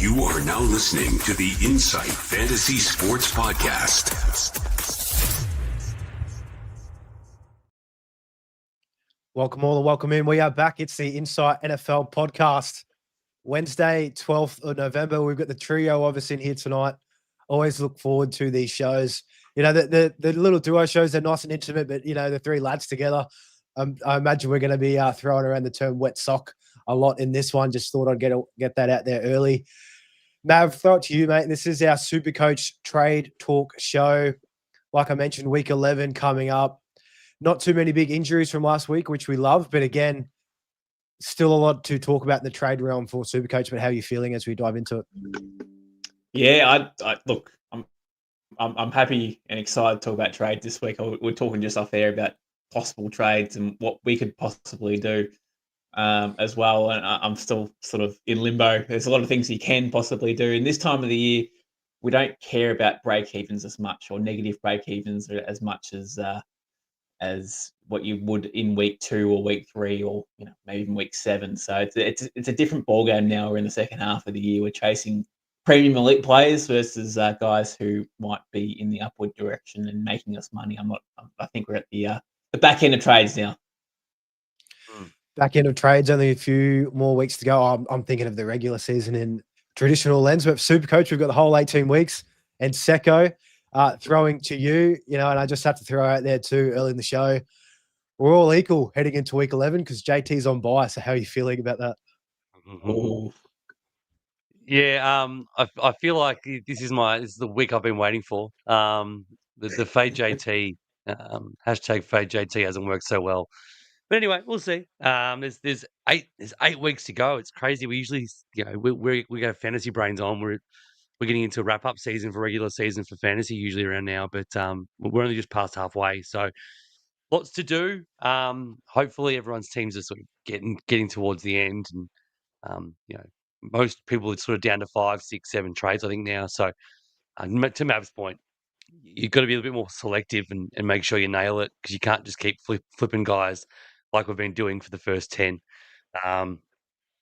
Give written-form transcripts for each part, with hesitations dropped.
You are now listening to the Insight Fantasy Sports Podcast. Welcome all and welcome in. We are back. It's the Insight NFL Podcast. Wednesday, 12th of November. We've got the trio of us in here tonight. Always look forward to these shows. You know, the little duo shows, they're nice and intimate, but, you know, the three lads together, I imagine we're going to be throwing around the term wet sock a lot in this one. Just thought I'd get that out there early. Mav, throw it to you, mate. This is our SuperCoach Trade Talk show. Like I mentioned, week 11 coming up. Not too many big injuries from last week, which we love. But again, still a lot to talk about in the trade realm for SuperCoach. But how are you feeling as we dive into it? Yeah, I look, I'm happy and excited to talk about trade this week. We're talking just off air about possible trades and what we could possibly do as well. And I'm still sort of in limbo. There's a lot of things you can possibly do. In this time of the year, we don't care about break-evens as much or negative break-evens as much as what you would in week 2 or week 3 or maybe even week 7. So it's a different ballgame now. We're in the second half of the year. We're chasing premium elite players versus guys who might be in the upward direction and making us money. I think we're at the back end of trades now. Back end of trades, only a few more weeks to go. I'm thinking of the regular season in traditional lens, but SuperCoach, we've got the whole 18 weeks. And Secko, throwing to you, and I just have to throw out there too early in the show. We're all equal heading into week 11 because JT's on bye. So how are you feeling about that? Ooh. Yeah, I feel like this is the week I've been waiting for. The Fade JT hashtag Fade JT hasn't worked so well, but anyway, we'll see. There's 8 weeks to go. It's crazy. We usually we got fantasy brains on. We're getting into wrap up season for regular season for fantasy usually around now, but we're only just past halfway. So lots to do. Hopefully everyone's teams are sort of getting towards the end, and most people are sort of down to 5, 6, 7 trades, I think, now. So to Mav's point, you've got to be a little bit more selective and make sure you nail it, because you can't just keep flipping guys like we've been doing for the first 10. So,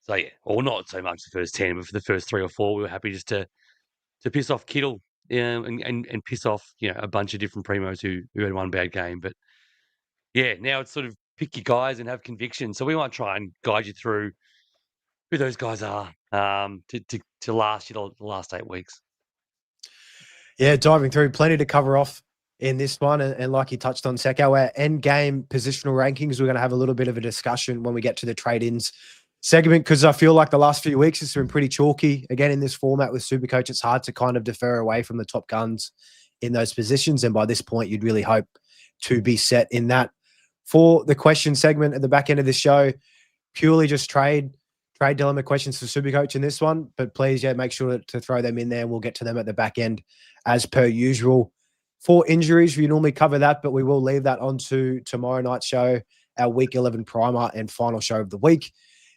yeah, or not so much the first 10, but for the first 3 or 4, we were happy just to piss off Kittle and piss off a bunch of different primos who had one bad game. But, yeah, now it's sort of pick your guys and have conviction. So we might try and guide you through who those guys are to last the last 8 weeks. Yeah, diving through, plenty to cover off in this one. And like you touched on, Secko, our end game positional rankings, we're going to have a little bit of a discussion when we get to the trade-ins segment, because I feel like the last few weeks it's been pretty chalky. Again, in this format with SuperCoach, it's hard to kind of defer away from the top guns in those positions. And by this point, you'd really hope to be set in that. For the question segment at the back end of the show, purely just trade dilemma questions for SuperCoach in this one, but please, make sure to throw them in there. We'll get to them at the back end as per usual. For injuries, we normally cover that, but we will leave that on to tomorrow night's show, our week 11 primer and final show of the week.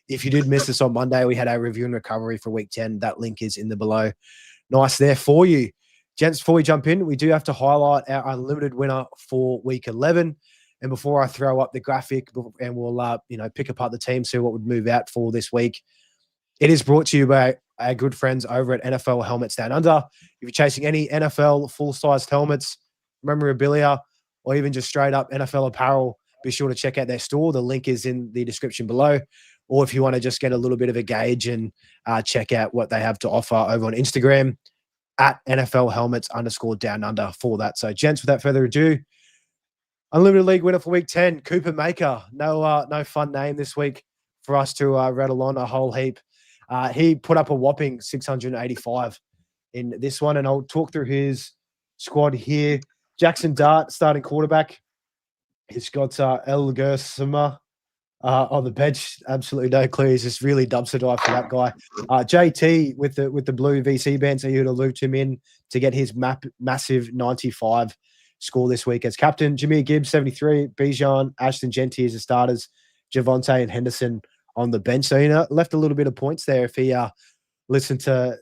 If you did miss us on Monday, we had our review and recovery for week 10. That link is in the below. Nice there for you. Gents, before we jump in, we do have to highlight our unlimited winner for week 11. And before I throw up the graphic and we'll, pick apart the team, see what would move out for this week, it is brought to you by our good friends over at NFL Helmets Down Under. If you're chasing any NFL full-sized helmets, memorabilia, or even just straight-up NFL apparel, be sure to check out their store. The link is in the description below. Or if you want to just get a little bit of a gauge and check out what they have to offer over on Instagram, at NFL Helmets _down under for that. So, gents, without further ado, Unlimited League winner for week 10, Cooper Maker. No fun name this week for us to rattle on a whole heap. He put up a whopping 685 in this one, and I'll talk through his squad here. Jackson Dart, starting quarterback. He's got El Gersima on the bench. Absolutely no clue. He's just really dumpster dive for that guy. JT with the blue VC band, so you would have looped him in to get his massive 95 score this week as captain. Jameer Gibbs, 73. Bijan, Ashton Genty as the starters. Javonte and Henderson on the bench. So, left a little bit of points there if he listened to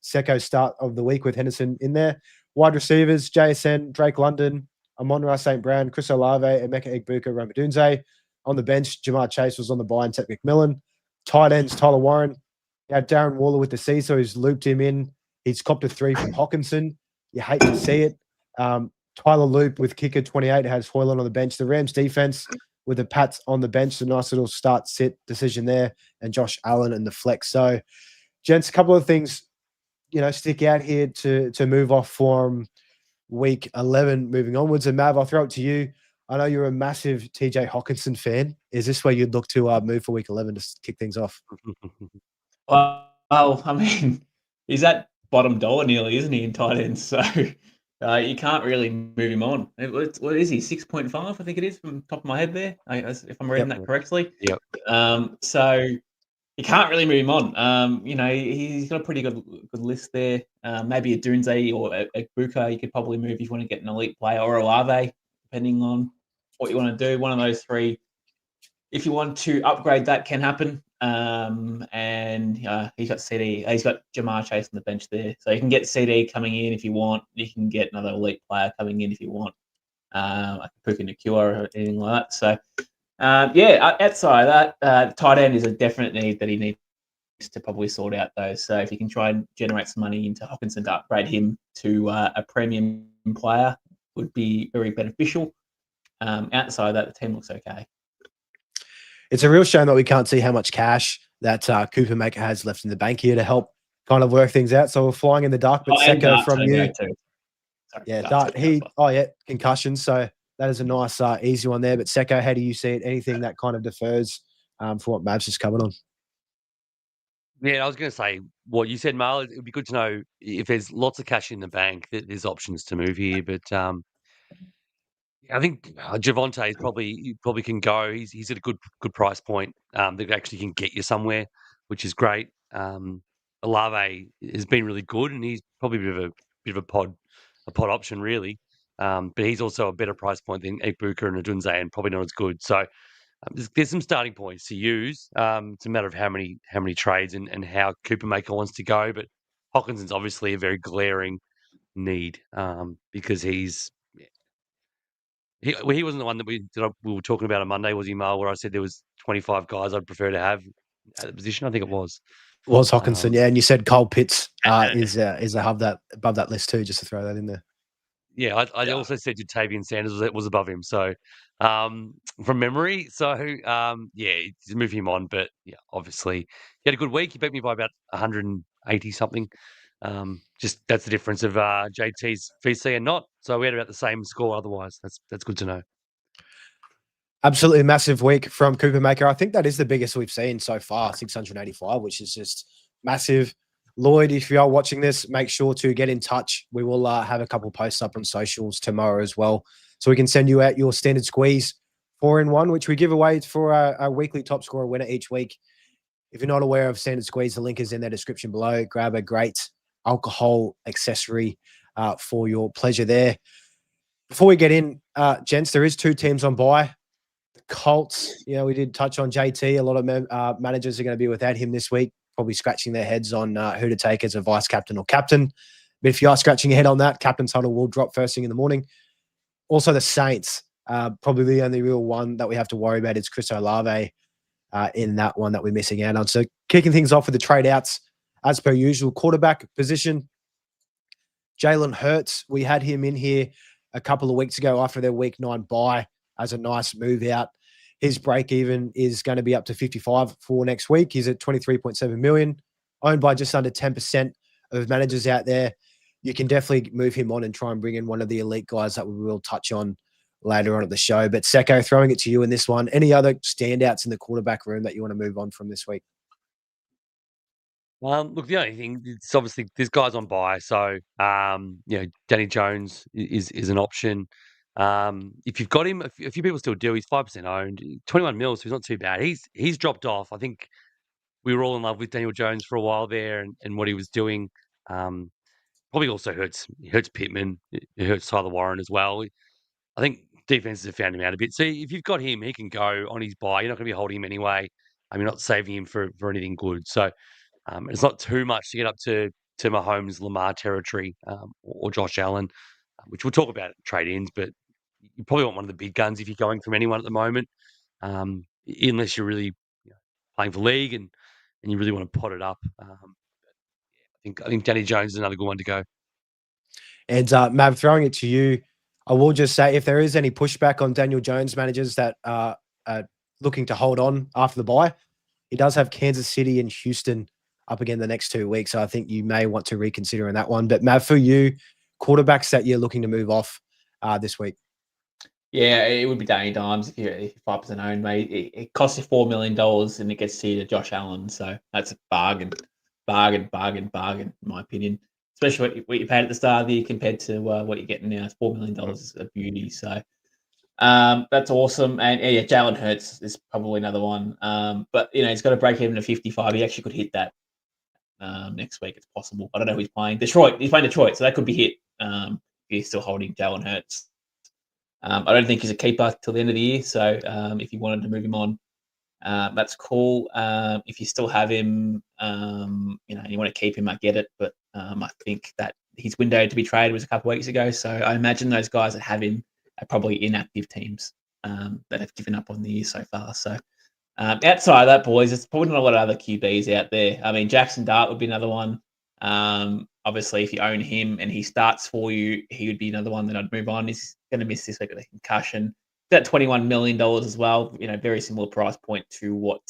Secko's start of the week with Henderson in there. Wide receivers, JSN, Drake London, Amon-Ra St. Brown, Chris Olave, Emeka Egbuka, Ramadunze. On the bench, Jamar Chase was on the bye and Ted McMillan. Tight ends, Tyler Warren, Yeah, Darren Waller with the C, so he's looped him in. He's copped a 3 from Hawkinson. You hate to see it. Tyler Loop with kicker 28 has Hoyland on the bench. The Rams defense with the Pats on the bench, a nice little start-sit decision there, and Josh Allen in the flex. So, gents, a couple of things, stick out here to move off from week 11 moving onwards. And Mav, I'll throw it to you. I know you're a massive TJ Hawkinson fan. Is this where you'd look to move for week 11 to kick things off? Well, I mean, he's at bottom dollar nearly, isn't he, in tight ends? So you can't really move him on. What is he, 6.5, I think it is, from the top of my head there, if I'm reading that correctly. Yep. So you can't really move him on. He's got a pretty good list there. Maybe a Dunze or a Buka you could probably move if you want to get an elite player, or a Lave, depending on what you want to do. One of those three. If you want to upgrade, that can happen. And he's got CD. He's got Jamar Chase on the bench there, so you can get CD coming in if you want. You can get another elite player coming in if you want, like Puka Nakua or anything like that. So, outside of that, tight end is a definite need that he needs to probably sort out though. So if you can try and generate some money into Hawkinson to upgrade him to a premium player, would be very beneficial. Outside of that, the team looks okay. It's a real shame that we can't see how much cash that Cooper Maker has left in the bank here to help kind of work things out. So we're flying in the dark, but Secko from you. Yeah, Dart. Concussion. So that is a nice, easy one there. But Secko, how do you see it? Anything that kind of defers for what Mavs is coming on? Yeah, I was going to say what you said, Marl. It would be good to know if there's lots of cash in the bank, that there's options to move here. But I think Javonte probably can go. He's at a good price point that actually can get you somewhere, which is great. Olave has been really good, and he's probably a bit of a pod option really. But he's also a better price point than Ekbuka and Adunze, and probably not as good. So there's some starting points to use. It's a matter of how many trades and how Cooper Maker wants to go. But Hawkinson's obviously a very glaring need because he wasn't the one that we were talking about on Monday, was he, Marl? Where I said there was 25 guys I'd prefer to have at the position. I think it was. Was Hawkinson, yeah, and you said Cole Pitts is above that list too. Just to throw that in there. Yeah, I also said Jatavian Sanders was above him. So from memory, just move him on. But yeah, obviously he had a good week. He beat me by about 180 something. Just that's the difference of JT's VC and not. So we had about the same score. Otherwise, that's good to know. Absolutely massive week from Cooper Maker. I think that is the biggest we've seen so far, 685, which is just massive. Lloyd, if you are watching this, make sure to get in touch. We will have a couple posts up on socials tomorrow as well, so we can send you out your standard squeeze 4-in-1, which we give away for our weekly top scorer winner each week. If you're not aware of standard squeeze, the link is in the description below. Grab a great alcohol accessory for your pleasure there. Before we get in, gents, there is 2 teams on bye. Colts, we did touch on JT. A lot of managers are going to be without him this week, probably scratching their heads on who to take as a vice captain or captain. But if you are scratching your head on that, captain's huddle will drop first thing in the morning. Also, the Saints, probably the only real one that we have to worry about is Chris Olave in that one that we're missing out on. So kicking things off with the trade outs, as per usual, quarterback position. Jalen Hurts, we had him in here a couple of weeks ago after their week 9 bye as a nice move out. His break even is going to be up to 55 for next week. He's at 23.7 million, owned by just under 10% of managers out there. You can definitely move him on and try and bring in one of the elite guys that we will touch on later on at the show. But Secko, throwing it to you in this one. Any other standouts in the quarterback room that you want to move on from this week? Look, the only thing, it's obviously there's guys on bye, so Danny Jones is an option. If you've got him, a few people still do. He's 5% owned, 21 mil, so he's not too bad. He's dropped off. I think we were all in love with Daniel Jones for a while there, and what he was doing. Probably also hurts Pittman. It hurts Tyler Warren as well. I think defenses have found him out a bit. So if you've got him, he can go on his bye. You're not going to be holding him anyway. You're not saving him for anything good. So it's not too much to get up to Mahomes, Lamar territory, or Josh Allen, which we'll talk about trade-ins, but you probably want one of the big guns if you're going from anyone at the moment, unless you're really playing for league and and you really want to pot it up. I think Danny Jones is another good one to go. And Mav, throwing it to you, I will just say if there is any pushback on Daniel Jones managers that are looking to hold on after the bye, he does have Kansas City and Houston up again the next 2 weeks. So I think you may want to reconsider in that one. But Mav, for you, quarterbacks that you're looking to move off this week. Yeah, it would be Danny Dimes if you're 5% owned, mate. It costs you $4 million and it gets you to Josh Allen. So that's a bargain, in my opinion. Especially what you paid at the start of the year compared to what you're getting now. It's $4 million is a beauty. So that's awesome. And yeah, Jalen Hurts is probably another one. But, he's got to break even to 55. He actually could hit that next week. It's possible. I don't know who he's playing. Detroit. He's playing Detroit, so that could be hit if he's still holding Jalen Hurts. I don't think he's a keeper till the end of the year. So if you wanted to move him on, that's cool. If you still have him, and you want to keep him, I get it. But I think that his window to be traded was a couple of weeks ago. So I imagine those guys that have him are probably inactive teams that have given up on the year so far. So outside of that, boys, there's probably not a lot of other QBs out there. I mean, Jackson Dart would be another one. Obviously, if you own him and he starts for you, he would be another one that I'd move on. He's going to miss this week with a concussion. That $21 million as well, very similar price point to what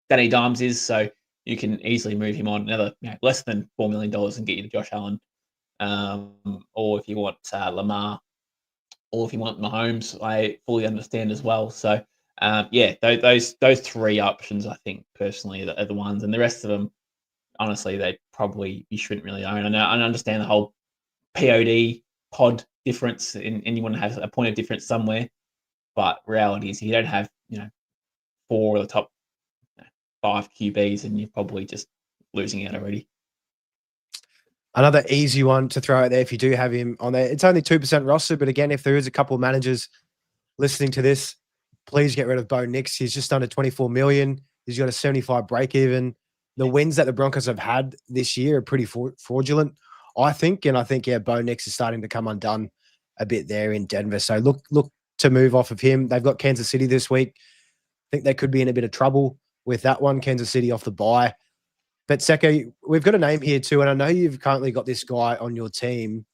Danny Dimes is. So you can easily move him on another less than $4 million and get you to Josh Allen. Or if you want Lamar, or if you want Mahomes, I fully understand as well. So those three options, I think personally are the ones, and the rest of them, honestly, you shouldn't really own. I understand the whole pod difference, and you want to have a point of difference somewhere. But reality is, you don't have 4 of the top 5 QBs, and you're probably just losing out already. Another easy one to throw out there if you do have him on there. It's only 2% roster, but again, if there is a couple of managers listening to this, please get rid of Bo Nix. He's just under 24 million. He's got a 75 break even. The wins that the Broncos have had this year are pretty fraudulent, I think. And I think, Bo Nix is starting to come undone a bit there in Denver. So look to move off of him. They've got Kansas City this week. I think they could be in a bit of trouble with that one. Kansas City off the bye. But Secko, we've got a name here too, and I know you've currently got this guy on your team,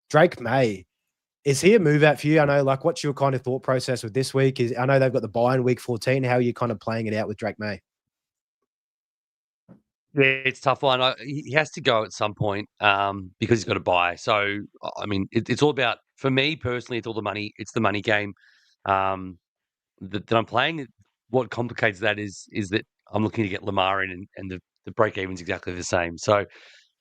Drake May. Is he a move out for you? I know, what's your kind of thought process with this week? I know they've got the bye in week 14. How are you kind of playing it out with Drake May? Yeah, it's a tough one. He has to go at some point because he's got to buy. So, I mean, it's all about, for me personally, it's all the money. It's the money game that I'm playing. What complicates that is that I'm looking to get Lamar in, and the break even's exactly the same. So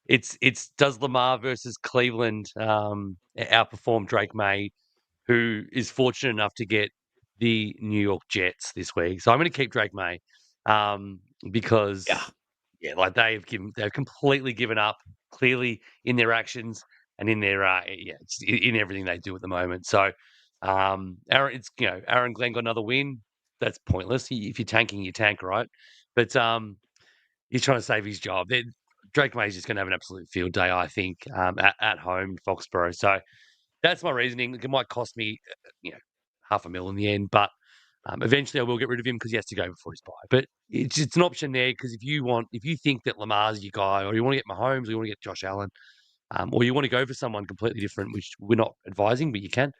it's does Lamar versus Cleveland outperform Drake May, who is fortunate enough to get the New York Jets this week. So I'm going to keep Drake May because they've completely given up, clearly in their actions and in their in everything they do at the moment. So Aaron Glenn got another win. That's pointless. If you're tanking, you tank, right? But he's trying to save his job. Drake May's just going to have an absolute field day, I think, at home in Foxborough. So that's my reasoning. It might cost me, $500,000 in the end, but eventually I will get rid of him because he has to go before his bye. But it's an option there because if you think that Lamar's your guy, or you want to get Mahomes, or you want to get Josh Allen, or you want to go for someone completely different, which we're not advising, but you can.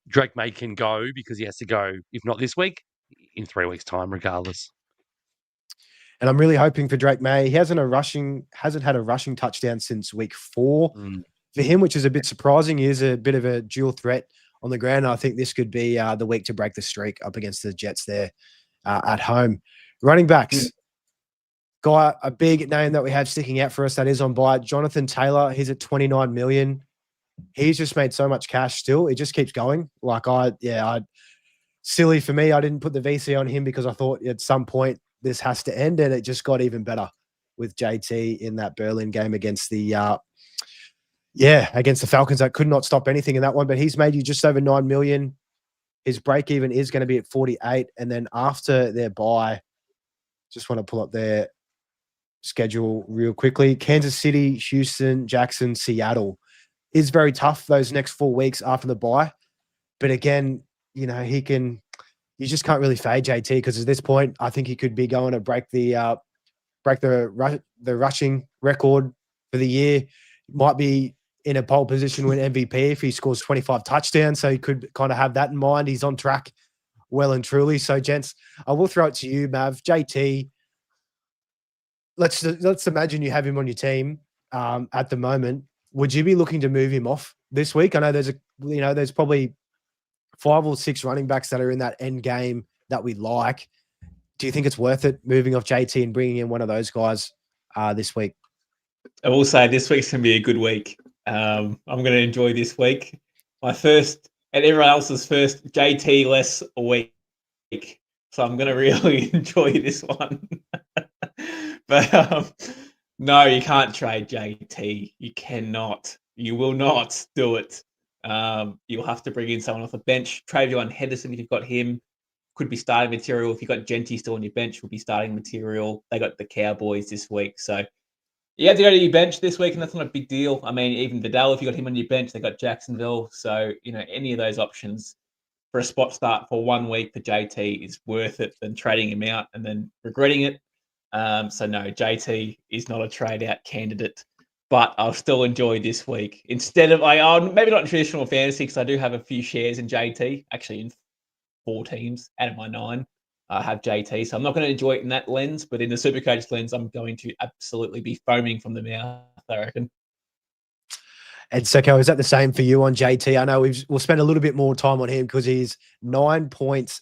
Drake May can go because he has to go, if not this week, in 3 weeks' time, regardless. And I'm really hoping for Drake May. He hasn't had a rushing touchdown since week 4 for him, which is a bit surprising. He is a bit of a dual threat on the ground. I think this could be the week to break the streak up against the Jets there at home. Running backs, guy, a big name that we have sticking out for us that is on bye, Jonathan Taylor. He's at 29 million. He's just made so much cash still. It just keeps going. Silly for me. I didn't put the VC on him because I thought at some point this has to end, and it just got even better with JT in that Berlin game against the Falcons. That could not stop anything in that one, but he's made you just over 9 million. His break even is going to be at 48. And then after their bye, just want to pull up their schedule real quickly. Kansas City, Houston, Jackson, Seattle is very tough those next 4 weeks after the bye. But again, you you just can't really fade JT because at this point, I think he could be going to break the rushing record for the year. Might be in a pole position with MVP if he scores 25 touchdowns. So he could kind of have that in mind. He's on track well and truly. So, gents, I will throw it to you, Mav. JT, let's imagine you have him on your team at the moment. Would you be looking to move him off this week? I know there's probably 5 or 6 running backs that are in that end game that we like. Do you think it's worth it moving off JT and bringing in one of those guys this week? I will say this week's going to be a good week. I'm going to enjoy this week. My first and everyone else's first JT less a week. So I'm going to really enjoy this one. But no, you can't trade JT. You cannot. You will not do it. You'll have to bring in someone off the bench. Trade on Henderson if you've got him. Could be starting material. If you've got Genty still on your bench, will be starting material. They got the Cowboys this week. So you have to go to your bench this week, and that's not a big deal. I mean, even Vidal, if you got him on your bench, they got Jacksonville. So, any of those options for a spot start for 1 week for JT is worth it than trading him out and then regretting it. So no, JT is not a trade out candidate, but I'll still enjoy this week. Instead of, maybe not in traditional fantasy because I do have a few shares in JT, actually in 4 teams out of my 9. I have JT, so I'm not going to enjoy it in that lens, but in the SuperCoach lens, I'm going to absolutely be foaming from the mouth, I reckon. And Secko, is that the same for you on JT? I know we'll spend a little bit more time on him because he's 9 points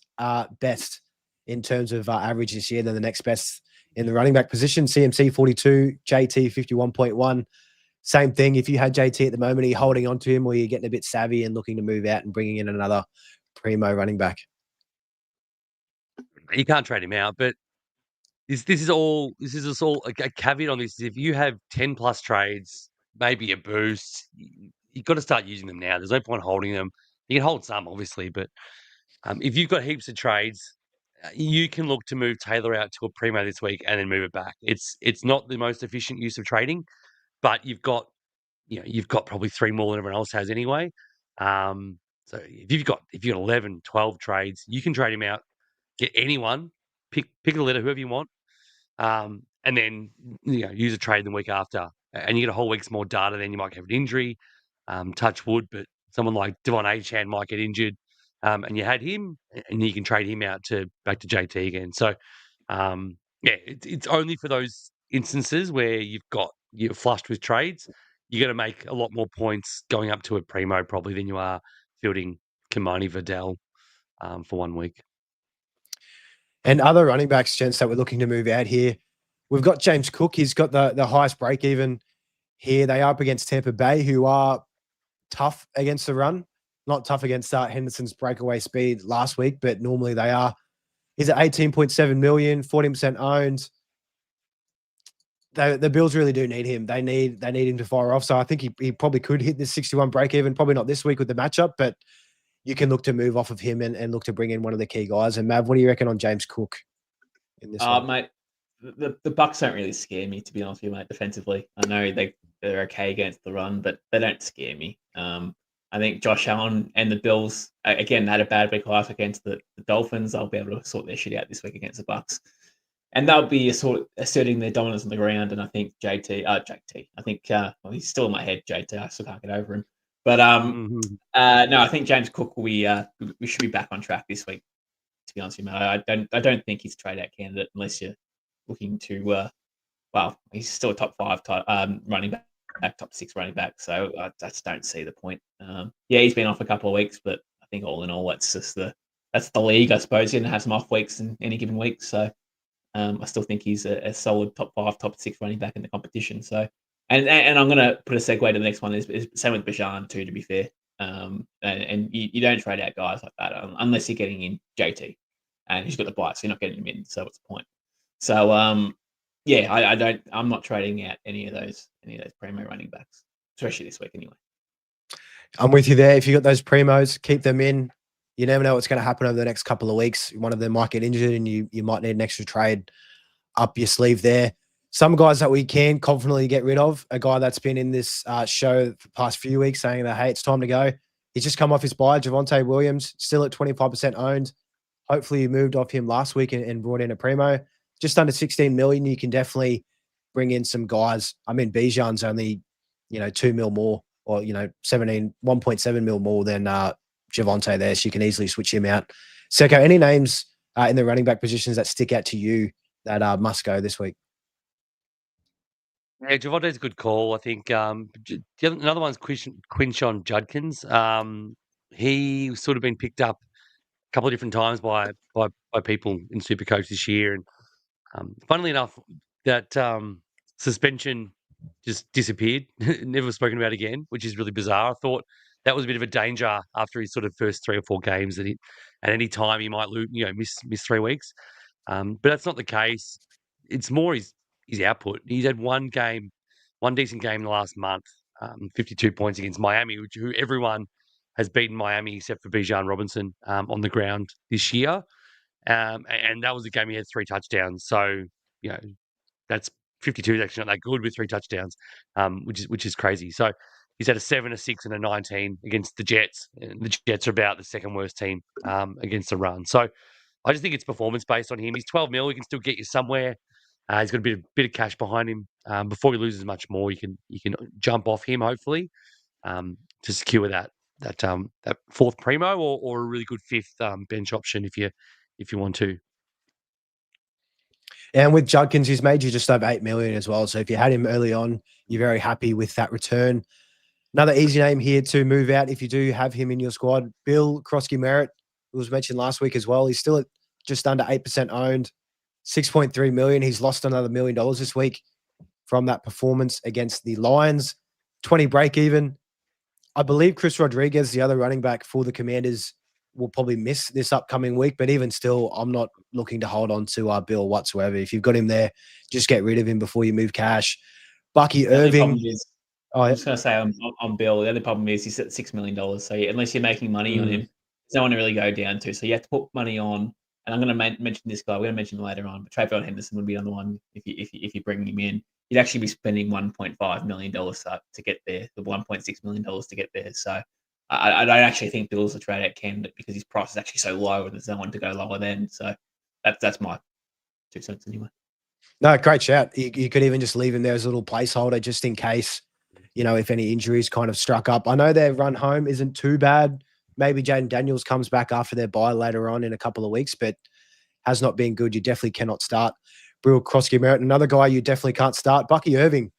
best in terms of average this year than the next best in the running back position. CMC 42, JT 51.1. Same thing. If you had JT at the moment, are you holding on to him or are you getting a bit savvy and looking to move out and bringing in another primo running back? You can't trade him out, but this is all a caveat on this. If you have 10 plus trades, maybe a boost, you've got to start using them now. There's no point holding them. You can hold some, obviously, but if you've got heaps of trades, you can look to move Taylor out to a primo this week and then move it back. It's not the most efficient use of trading, but you've got probably 3 more than everyone else has anyway. So if you've got 11, 12 trades, you can trade him out. Get anyone, pick a letter, whoever you want, and then use a trade the week after, and you get a whole week's more data. Then you might have an injury, touch wood, but someone like Devon Achane might get injured, and you had him, and you can trade him out back to JT again. So, it's only for those instances where you're flushed with trades. You're going to make a lot more points going up to a primo probably than you are fielding Kimani Vidal for 1 week. And other running backs, gents, that we're looking to move out here. We've got James Cook. He's got the highest break even here. They are up against Tampa Bay, who are tough against the run. Not tough against Henderson's breakaway speed last week, but normally they are. He's at 18.7 million, 40% owned. The Bills really do need him. They need him to fire off. So I think he probably could hit this 61 break even. Probably not this week with the matchup, but you can look to move off of him and look to bring in one of the key guys. And Mav, what do you reckon on James Cook in this one? Mate, the Bucks don't really scare me, to be honest with you, mate, defensively. I know they're okay against the run, but they don't scare me. I think Josh Allen and the Bills, again, had a bad week last against the Dolphins. They'll be able to sort their shit out this week against the Bucks. And they'll be asserting their dominance on the ground. And I think JT, I think, he's still in my head, JT. I still can't get over him. But no, I think James Cook we should be back on track this week. To be honest with you, mate, I don't think he's a trade out candidate unless you're looking to. He's still a top 5 running back, top 6 running back. So I just don't see the point. He's been off a couple of weeks, but I think all in all, that's the league, I suppose. He didn't have some off weeks in any given week, so I still think he's a solid top 5, top 6 running back in the competition. So. And I'm going to put a segue to the next one. Is same with Bijan too, to be fair. And you don't trade out guys like that unless you're getting in JT, and he's got the bite, so you're not getting him in. So what's the point? So I'm not trading out any of those primo running backs, especially this week anyway. I'm with you there. If you got those primos, keep them in. You never know what's going to happen over the next couple of weeks. One of them might get injured, and you might need an extra trade up your sleeve there. Some guys that we can confidently get rid of, a guy that's been in this show for the past few weeks saying that, hey, it's time to go. He's just come off his bye. Javonte Williams, still at 25% owned. Hopefully you moved off him last week and brought in a primo. Just under 16 million, you can definitely bring in some guys. I mean, Bijan's only, 2 mil more, or 1.7 mil more than Javonte there, so you can easily switch him out. Secko, any names in the running back positions that stick out to you that must go this week? Yeah, Javonte's a good call. I think another one's Quinshon Judkins. He sort of been picked up a couple of different times by people in SuperCoach this year, and funnily enough, that suspension just disappeared, never spoken about again, which is really bizarre. I thought that was a bit of a danger after his sort of first 3 or 4 games that at any time he might lose, miss 3 weeks. But that's not the case. It's more his output. He's had one decent game in the last month, 52 points against Miami, who everyone has beaten Miami except for Bijan Robinson on the ground this year. And that was the game he had 3 touchdowns. So, that's 52 is actually not that good with 3 touchdowns, which is crazy. So he's had a 7, a 6, and a 19 against the Jets. And the Jets are about the second worst team against the run. So I just think it's performance based on him. He's 12 mil. He can still get you somewhere. He's got a bit of cash behind him. Before he loses much more, you can jump off him hopefully to secure that 4th primo or a really good 5th bench option if you want to. And with Judkins, he's made you just over 8 million as well. So if you had him early on, you're very happy with that return. Another easy name here to move out if you do have him in your squad, Bill Krosky-Merritt, who was mentioned last week as well. He's still at just under 8% owned, 6.3 million. He's lost another $1 million this week from that performance against the Lions. 20 break even. I believe Chris Rodriguez, the other running back for the Commanders, will probably miss this upcoming week, but even still, I'm not looking to hold on to Bill whatsoever. If you've got him there, just get rid of him before you move cash. Bucky Irving. I'm just going to say on Bill, the other problem is he's at $6 million. So unless you're making money on him, there's no one to really go down to. So you have to put money on. And I'm going to mention this guy. We're going to mention him later on. But Trayvon Henderson would be on the one if you bring him in. You'd actually be spending $1.5 million to get there, the $1.6 million to get there. So I don't actually think Bill's a trade-out candidate because his price is actually so low and there's no one to go lower than. So that's my 2 cents anyway. No, great shout. You could even just leave him there as a little placeholder just in case, if any injuries kind of struck up. I know their run home isn't too bad. Maybe Jaden Daniels comes back after their bye later on in a couple of weeks, but has not been good. You definitely cannot start Bill Krosky-Merritt. Another guy you definitely can't start, Bucky Irving.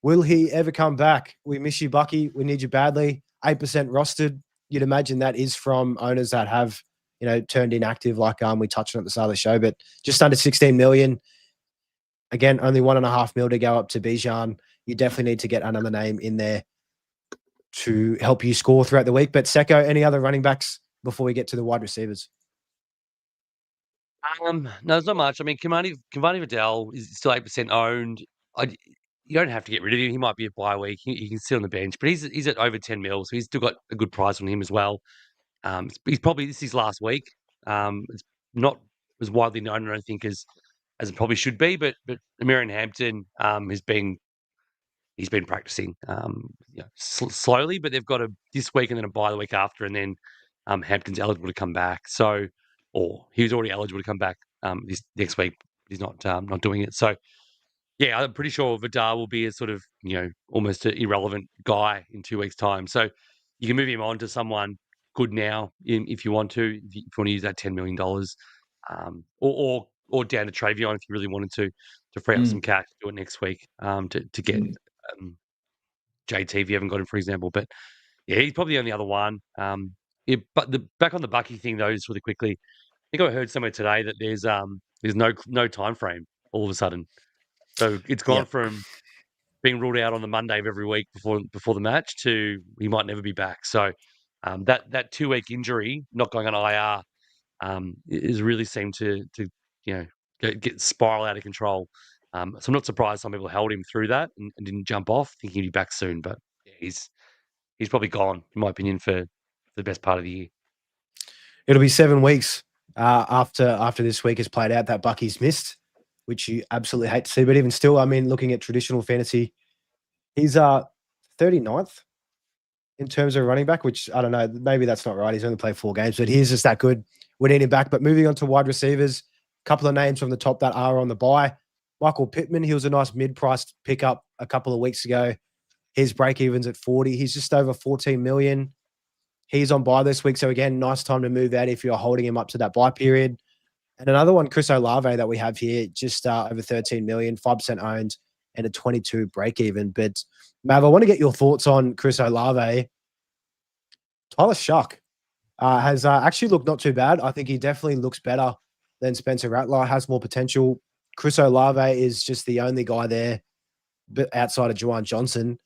Will he ever come back? We miss you, Bucky. We need you badly. 8% rostered. You'd imagine that is from owners that have, turned inactive, like we touched on at the start of the show, but just under 16 million. Again, only 1.5 mil to go up to Bijan. You definitely need to get another name in there to help you score throughout the week. But Secko, any other running backs before we get to the wide receivers? No, there's not much. I mean, Kamani Vidal is still 8% owned. You don't have to get rid of him. He might be a bye week. He can sit on the bench, but he's at over 10 mil, so he's still got a good price on him as well. This is his last week. It's not as widely known, I don't think, as it probably should be. But American Hampton he's been practicing slowly, but they've got this week and then a bye the week after, and then Hampton's eligible to come back. Or he was already eligible to come back this next week. He's not doing it. So yeah, I'm pretty sure Vidal will be a sort of almost an irrelevant guy in 2 weeks' time. So you can move him on to someone good now if you want to. If you want to use that $10 million, or down to Travion if you really wanted to free up some cash, do it next week to get JT if you haven't got him, for example. But yeah, he's probably the only other one. But back on the Bucky thing though, just really quickly, I think I heard somewhere today that there's no time frame all of a sudden. So it's gone from being ruled out on the Monday of every week before the match to he might never be back. So that 2-week injury, not going on IR, is really seemed to get spiral out of control. So I'm not surprised some people held him through that and didn't jump off, thinking he'd be back soon. But yeah, he's probably gone, in my opinion, for the best part of the year. It'll be 7 weeks after this week has played out that Bucky's missed, which you absolutely hate to see. But even still, I mean, looking at traditional fantasy, he's 39th in terms of running back, which I don't know, maybe that's not right. He's only played 4 games, but he's just that good. we need him back. But moving on to wide receivers, a couple of names from the top that are on the bye. Michael Pittman, he was a nice mid-priced pickup a couple of weeks ago. His break-even's at 40. He's just over 14 million. He's on bye this week. So again, nice time to move out if you're holding him up to that bye period. And another one, Chris Olave, that we have here, just over 13 million, 5% owned, and a 22 break-even. But Mav, I want to get your thoughts on Chris Olave. Tyler Shuck has actually looked not too bad. I think he definitely looks better than Spencer Rattler, has more potential. Chris Olave is just the only guy there outside of Juwan Johnson.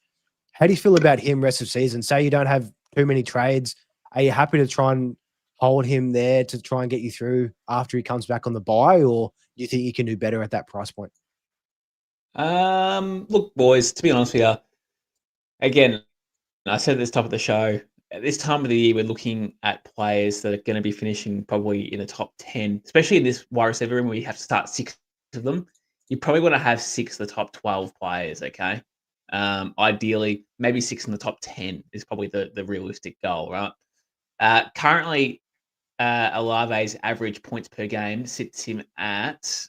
How do you feel about him rest of season? Say you don't have too many trades. Are you happy to try and hold him there to try and get you through after he comes back on the bye, or do you think you can do better at that price point? Look, boys, to be honest with you, again, I said at this top of the show, at this time of the year, we're looking at players that are going to be finishing probably in the top 10, especially in this wide receiver room where you have to start 6 of them. You probably want to have 6 of the top 12 players, okay? Ideally, maybe 6 in the top 10 is probably the realistic goal, right? Currently, Olave's average points per game sits him at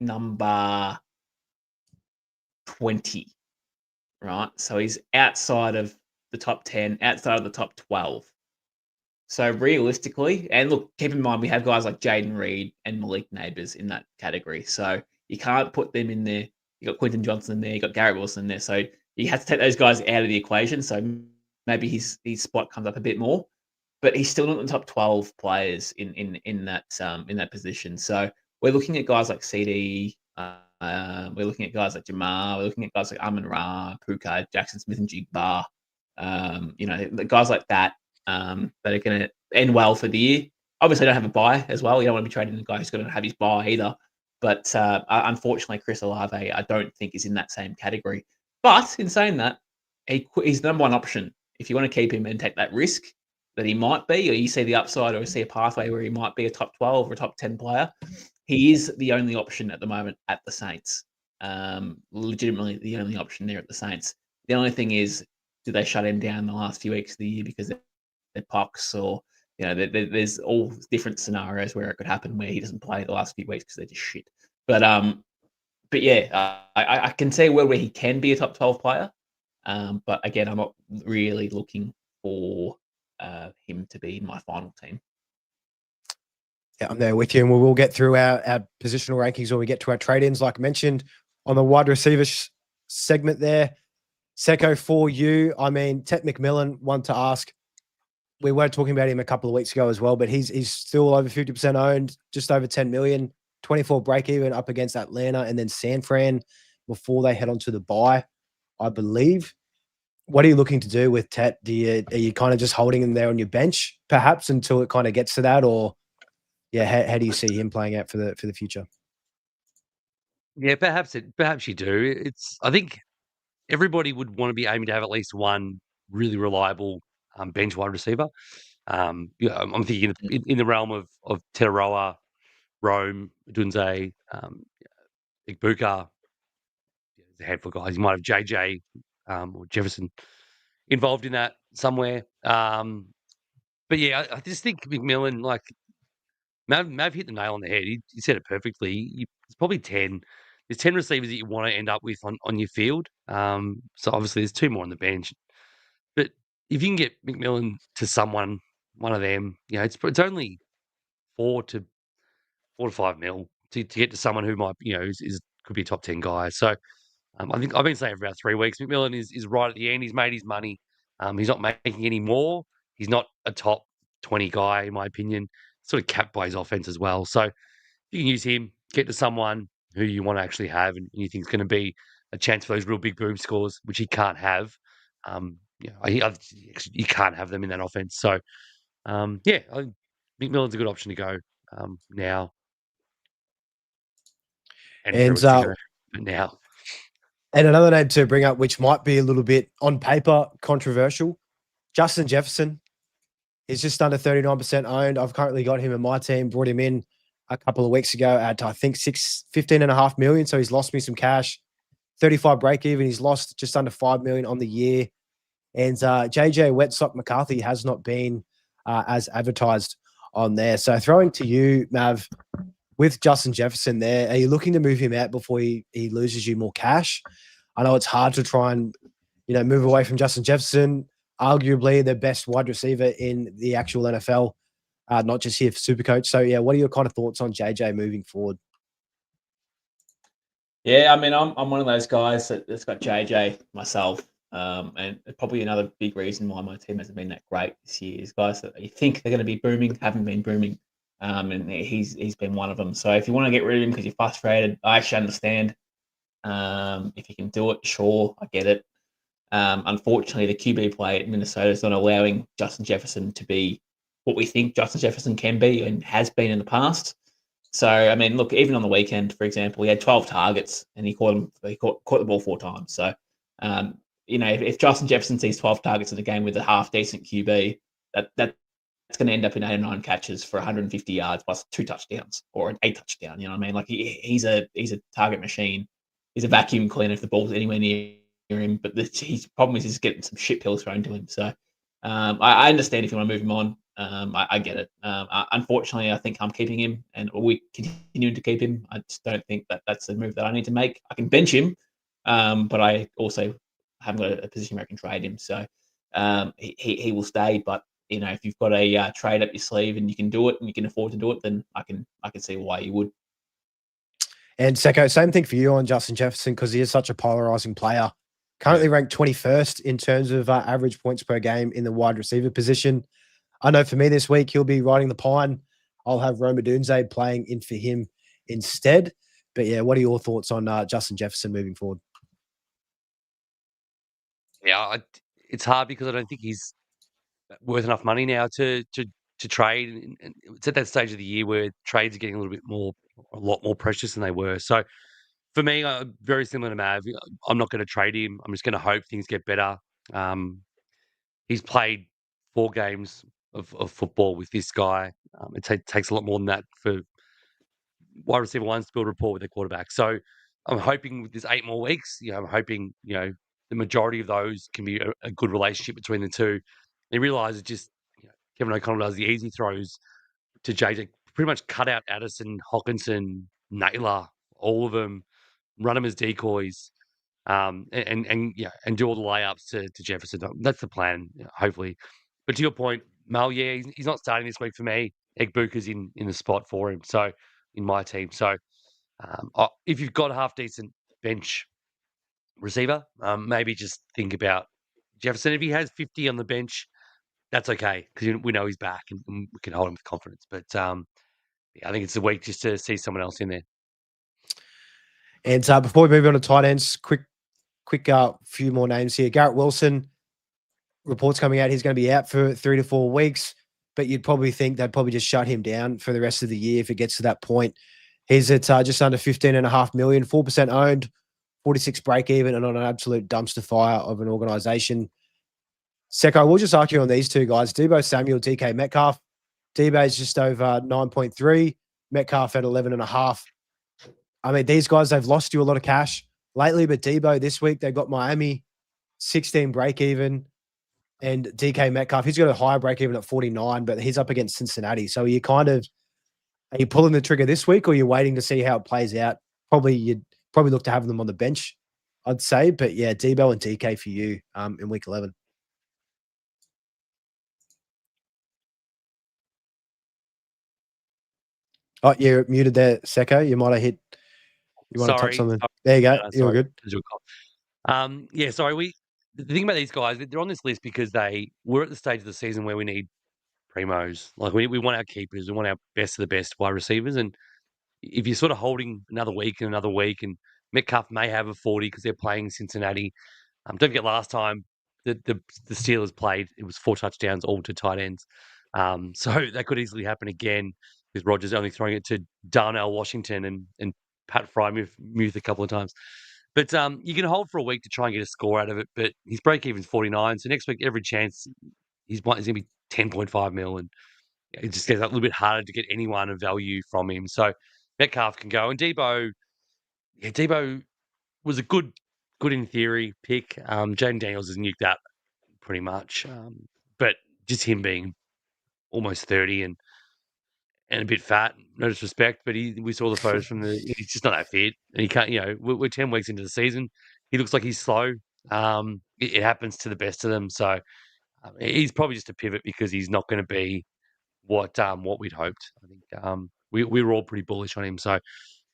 number 20, right? So he's outside of the top 10, outside of the top 12. So realistically, and look, keep in mind, we have guys like Jaden Reed and Malik Neighbors in that category. So you can't put them in there. You got Quentin Johnson in there, you got Garrett Wilson in there. So you have to take those guys out of the equation. So maybe his spot comes up a bit more, but he's still not in the top 12 players in that position. So we're looking at guys like CD. We're looking at guys like Jamar. We're looking at guys like Amon Ra, Puka, Jackson Smith, and Jigbar. The guys like that that are going to end well for the year. Obviously, don't have a buy as well. You don't want to be trading the guy who's going to have his buy either. But unfortunately, Chris Olave, I don't think is in that same category. But in saying that, he's the number one option. If you want to keep him and take that risk that he might be, or you see the upside, or you see a pathway where he might be a top 12 or a top 10 player, he is the only option at the moment at the Saints. Legitimately the only option there at the Saints. The only thing is, do they shut him down the last few weeks of the year because they're pox, or there's all different scenarios where it could happen where he doesn't play the last few weeks because they're just shit. But yeah, I can see where he can be a top 12 player. But again, I'm not really looking for him to be in my final team. Yeah, I'm there with you, and we will get through our positional rankings when we get to our trade-ins. Like mentioned on the wide receiver segment there, Secko for you. I mean, Tet McMillan, one to ask. We were talking about him a couple of weeks ago as well, but he's still over 50% owned, just over 10 million, 24 break even up against Atlanta and then San Fran before they head on to the bye, I believe. What are you looking to do with Tet? Are you kind of just holding him there on your bench, perhaps, until it kind of gets to that, or how do you see him playing out for the future? Yeah, perhaps you do. I think everybody would want to be aiming to have at least one really reliable bench wide receiver. I'm thinking in the realm of Tetaroa, Rome, Dunze, Igbuka. There's a handful of guys. You might have JJ or Jefferson involved in that somewhere. But yeah, I just think McMillan, like Mav hit the nail on the head. He said it perfectly. It's probably 10. There's 10 receivers that you want to end up with on your field. So obviously there's 2 more on the bench. But if you can get McMillan to one of them, it's only 4 to 5 mil to get to someone who might, could be a top 10 guy. So I think I've been saying for about 3 weeks, McMillan is right at the end. He's made his money. He's not making any more. He's not a top 20 guy, in my opinion. Sort of capped by his offense as well. So you can use him, get to someone who you want to actually have and you think is going to be a chance for those real big boom scores, which he can't have. You can't have them in that offense. So, I think McMillan's a good option to go now. And now. And another name to bring up, which might be a little bit on paper controversial, Justin Jefferson. He's just under 39% owned. I've currently got him in my team, brought him in a couple of weeks ago at, I think, 15.5 million. So he's lost me some cash. 35 break even. He's lost just under 5 million on the year. And JJ Wetsock McCarthy has not been as advertised. on there. So throwing to you, Mav, with Justin Jefferson there, are you looking to move him out before he loses you more cash? I know it's hard to try and, move away from Justin Jefferson, arguably the best wide receiver in the actual NFL, not just here for SuperCoach. So, yeah, what are your kind of thoughts on JJ moving forward? Yeah, I mean, I'm one of those guys that's got JJ myself, and probably another big reason why my team hasn't been that great this year is guys that you think they're going to be booming haven't been booming, and he's been one of them. So if you want to get rid of him because you're frustrated, I actually understand. If you can do it, sure, I get it. Unfortunately, the QB play at Minnesota is not allowing Justin Jefferson to be what we think Justin Jefferson can be and has been in the past. So, I mean, look, even on the weekend, for example, he had 12 targets and he caught the ball 4 times. So, if Justin Jefferson sees 12 targets in a game with a half decent QB, that's going to end up in 8 or 9 catches for 150 yards plus 2 touchdowns or an 8 touchdown. You know what I mean? Like he's a target machine. He's a vacuum cleaner if the ball's anywhere near him. But his problem is he's getting some shit pills thrown to him. So, I understand if you want to move him on. I get it. Unfortunately, I think I'm keeping him, and we continue to keep him. I just don't think that's a move that I need to make. I can bench him, but I also haven't got a position where I can trade him. So he will stay. But if you've got a trade up your sleeve and you can do it and you can afford to do it, then I can see why you would. And Secko, same thing for you on Justin Jefferson because he is such a polarizing player. Currently ranked 21st in terms of average points per game in the wide receiver position. I know for me this week, he'll be riding the pine. I'll have Roma Dunze playing in for him instead. But yeah, what are your thoughts on Justin Jefferson moving forward? Yeah, it's hard because I don't think he's worth enough money now to trade. And it's at that stage of the year where trades are getting a lot more precious than they were. So for me, very similar to Mav. I'm not going to trade him. I'm just going to hope things get better. He's played 4 games of football with this guy. It takes a lot more than that for wide receiver ones to build rapport with their quarterback. So I'm hoping with this 8 more weeks, I'm hoping, the majority of those can be a good relationship between the two. They realize it's just, Kevin O'Connell does the easy throws to JJ, pretty much cut out Addison, Hockenson, Naylor, all of them, run them as decoys, and do all the layups to Jefferson. That's the plan, hopefully. But to your point, Mel, yeah, he's not starting this week for me. Egbuka's in the spot for him, so in my team. So if you've got a half decent bench receiver, maybe just think about Jefferson. If he has 50 on the bench, that's okay because we know he's back and we can hold him with confidence. But I think it's a week just to see someone else in there. And before we move on to tight ends, quick few more names here. Garrett Wilson, reports coming out he's going to be out for 3 to 4 weeks, but you'd probably think they'd probably just shut him down for the rest of the year if it gets to that point. He's at just under 15.5 million, 4% owned, 46 break even, and on an absolute dumpster fire of an organization. Secko, we'll just ask you on these two guys, Deebo Samuel, DK Metcalf. Deebo's just over 9.3, Metcalf at 11.5. I mean, these guys, they've lost you a lot of cash lately, but Deebo this week, they got Miami, 16 break even. And DK Metcalf, he's got a higher break even at 49, but he's up against Cincinnati. So are you pulling the trigger this week or are you waiting to see how it plays out? You'd probably look to have them on the bench, I'd say. But yeah, Deebo and DK for you in week 11. Oh, you're muted there, Secko. You might have hit. You want to touch something? There you go. You're good. Sorry. The thing about these guys, they're on this list because we're at the stage of the season where we need primos. Like we want our keepers, we want our best of the best wide receivers. And if you're sort of holding another week, and Metcalf may have a 40 because they're playing Cincinnati. Don't forget last time the Steelers played, it was 4 touchdowns all to tight ends. So that could easily happen again with Rodgers only throwing it to Darnell Washington and Pat Frymuth a couple of times. But you can hold for a week to try and get a score out of it. But his break even's 49, so next week every chance he's going to be 10.5 mil, and it just gets a little bit harder to get anyone of value from him. So Metcalf can go, and Deebo was a good in theory pick. Jaden Daniels has nuked that pretty much, but just him being almost 30 and and a bit fat. No disrespect, but we saw the photos from he's just not that fit, and he can't. We're 10 weeks into the season. He looks like he's slow. It happens to the best of them. So he's probably just a pivot because he's not going to be what we'd hoped. I think we were all pretty bullish on him. So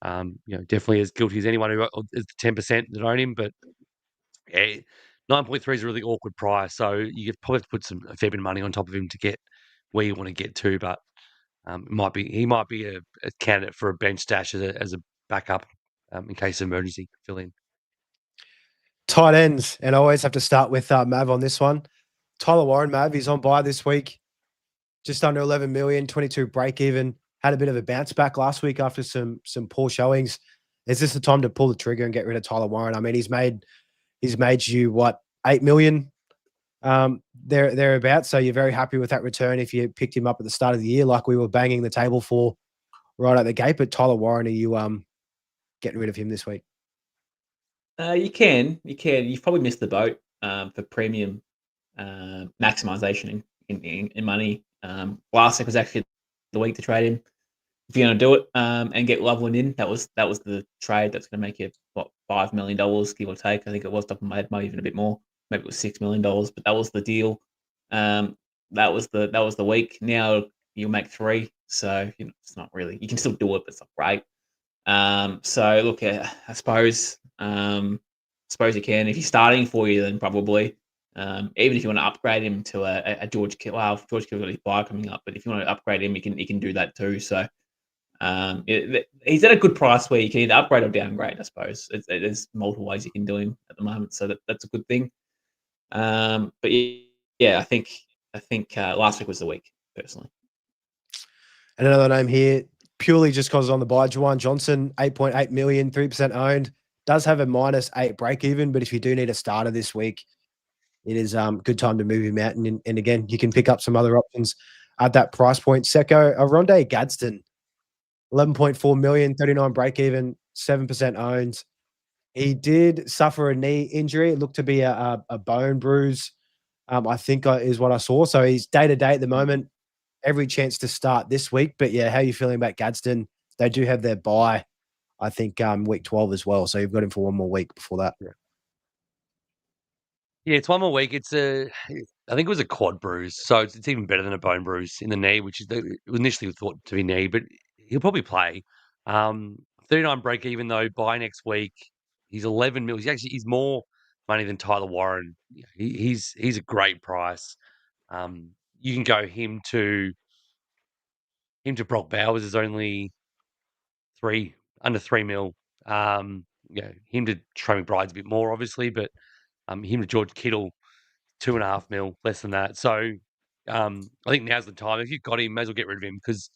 definitely as guilty as anyone who is the 10% that own him. But yeah, 9.3 is a really awkward price. So you could probably have to put a fair bit of money on top of him to get where you want to get to. But he might be a candidate for a bench stash as a backup in case of emergency. Fill in. Tight ends, and I always have to start with Mav on this one. Tyler Warren, Mav, he's on bye this week. Just under 11 million, 22 break even. Had a bit of a bounce back last week after some poor showings. Is this the time to pull the trigger and get rid of Tyler Warren? I mean, he's made you what, 8 million thereabouts. So you're very happy with that return if you picked him up at the start of the year, like we were banging the table for right at the gate. But Tyler Warren, are you getting rid of him this week? You can. You've probably missed the boat for premium maximization in money. Last week was actually the week to trade him. If you're going to do it and get Loveland in, that was the trade that's going to make you what, $5 million, give or take. I think it was top of my head, maybe even a bit more. Maybe it was $6 million, but that was the deal. That was the week. Now you'll make 3, so it's not really. You can still do it, but it's not great. So look, I suppose you can. If he's starting for you, then probably. Even if you want to upgrade him to a George Kittle, George Kittle's got his buy coming up, but if you want to upgrade him, he can do that too. So he's at a good price where you can either upgrade or downgrade. I suppose there's multiple ways you can do him at the moment, so that's a good thing. But yeah, I think last week was the week personally. And another name here, purely just because on the buy, Juwan Johnson, 8.8 million, 3% owned, does have a -8 break even, but if you do need a starter this week, it is good time to move him out. And again, you can pick up some other options at that price point. Secko, Rondae Gadsden, 11.4 million, 39 break even, 7% owned. He did suffer a knee injury. It looked to be a bone bruise, I think is what I saw. So he's day-to-day at the moment. Every chance to start this week. But yeah, how are you feeling about Gadsden? They do have their bye, I think, week 12 as well. So you've got him for one more week before that. Yeah, it's one more week. I think it was a quad bruise, so it's even better than a bone bruise in the knee, which is initially thought to be knee, but he'll probably play. 39 break even though by next week. He's 11 mil. He's more money than Tyler Warren. He's a great price. You can go him to Brock Bowers is only under 3 mil. Him to Trey McBride's a bit more obviously, but him to George Kittle, 2.5 mil, less than that. So I think now's the time. If you've got him, may as well get rid of him because,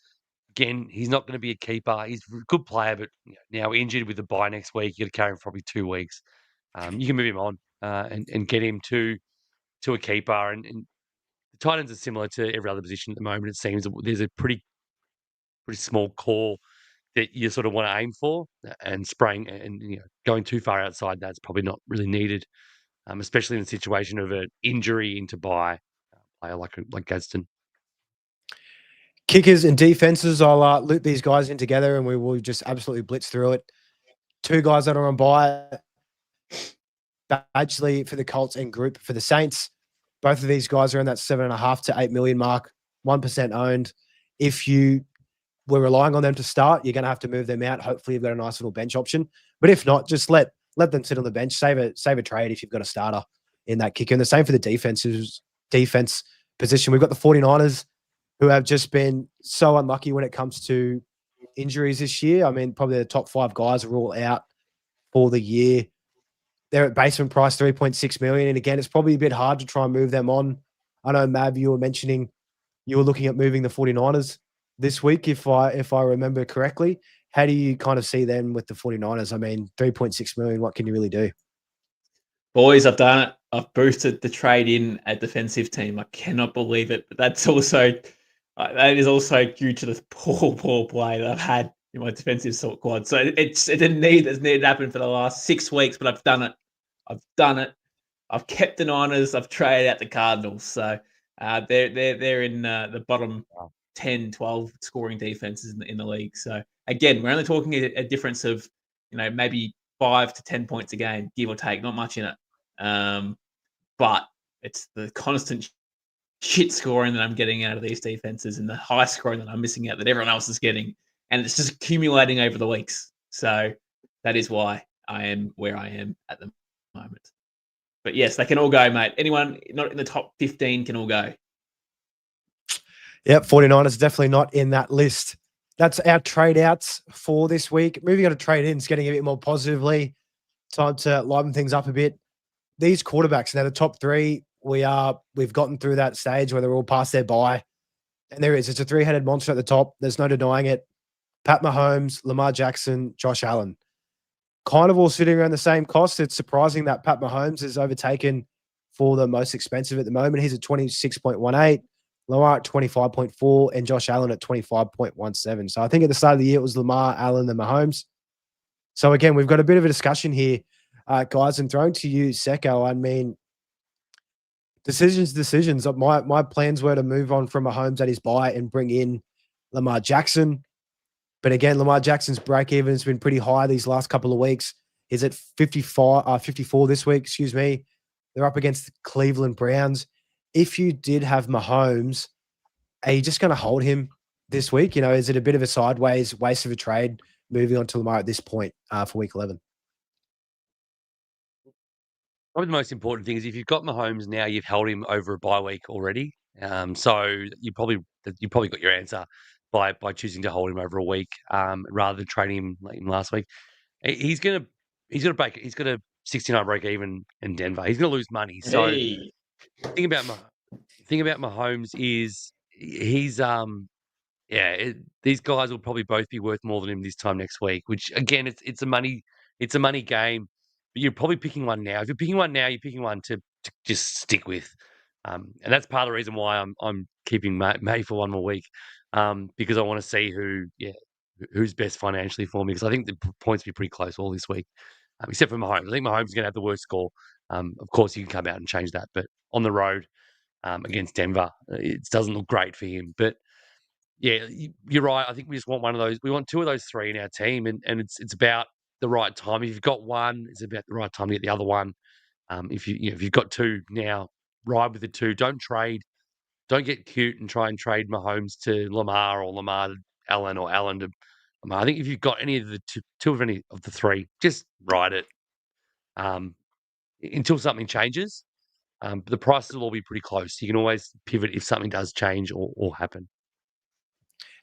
again, he's not going to be a keeper. He's a good player, but now injured with the bye next week. You got to carry him for probably 2 weeks. You can move him on and get him to a keeper. And the tight ends are similar to every other position at the moment. It seems there's a pretty small core that you sort of want to aim for, and spraying and going too far outside that's probably not really needed. Especially in the situation of an injury into bye player like Gadsden. Kickers and defenses, I'll loop these guys in together and we will just absolutely blitz through it. 2 guys that are on bye, Badgley for the Colts and Group for the Saints. Both of these guys are in that 7.5 to 8 million mark, 1% owned. If you were relying on them to start, you're going to have to move them out. Hopefully you've got a nice little bench option. But if not, just let them sit on the bench. Save a trade if you've got a starter in that kicker. And the same for the defense position. We've got the 49ers who have just been so unlucky when it comes to injuries this year. I mean, probably the top 5 guys are all out for the year. They're at basement price 3.6 million. And again, it's probably a bit hard to try and move them on. I know, Mav, you were mentioning you were looking at moving the 49ers this week, if I remember correctly. How do you kind of see them with the 49ers? I mean, 3.6 million, what can you really do? Boys, I've done it. I've boosted the trade in a defensive team. I cannot believe it. But that is also due to the poor play that I've had in my defensive squad. So it's a need that's needed to happen for the last 6 weeks, but I've done it. I've kept the Niners. I've traded out the Cardinals. So they're in the bottom 10, 12 scoring defenses in the league. So again, we're only talking a difference of, maybe 5 to 10 points a game, give or take, not much in it. But it's the constant shit scoring that I'm getting out of these defenses and the high scoring that I'm missing out that everyone else is getting. And it's just accumulating over the weeks. So that is why I am where I am at the moment. But yes, they can all go, mate. Anyone not in the top 15 can all go. Yep, 49ers definitely not in that list. That's our trade outs for this week. Moving on to trade ins, getting a bit more positively. Time to liven things up a bit. These quarterbacks, now the top three, we've gotten through that stage where they're all past their bye. And it's a three-headed monster at the top. There's no denying it. Pat Mahomes, Lamar Jackson, Josh Allen. Kind of all sitting around the same cost. It's surprising that Pat Mahomes is overtaken for the most expensive at the moment. He's at 26.18, Lamar at 25.4, and Josh Allen at 25.17. So I think at the start of the year, it was Lamar, Allen, and Mahomes. So again, we've got a bit of a discussion here, guys, and thrown to you, Secko. I mean, decisions. My plans were to move on from Mahomes at his bye and bring in Lamar Jackson. But again, Lamar Jackson's break-even has been pretty high these last couple of weeks. He's at 54 this week, excuse me. They're up against the Cleveland Browns. If you did have Mahomes, are you just going to hold him this week? Is it a bit of a sideways waste of a trade moving on to Lamar at this point for week 11? Probably the most important thing is if you've got Mahomes now, you've held him over a bye week already. So you probably got your answer by choosing to hold him over a week rather than trading him like last week. He's gonna break it. He's got a 69 break even in Denver. He's gonna lose money. So Hey. the thing about Mahomes is he's these guys will probably both be worth more than him this time next week. Which again, it's a money game. But you're probably picking one now. If you're picking one now, you're picking one to just stick with. And that's part of the reason why I'm keeping May for one more week, because I want to see who's best financially for me. Because I think the points will be pretty close all this week, except for Mahomes. I think Mahomes is going to have the worst score. Of course, you can come out and change that, but on the road against Denver, it doesn't look great for him. But yeah, you're right. I think we just want one of those. We want two of those three in our team, and it's about the right time. If you've got one, it's about the right time to get the other one. If you've got two now, ride with the two. Don't trade. Don't get cute and try and trade Mahomes to Lamar or Lamar to Allen or Allen to Lamar. I think if you've got any of the two of any of the three, just ride it until something changes. But the prices will all be pretty close. You can always pivot if something does change or happen.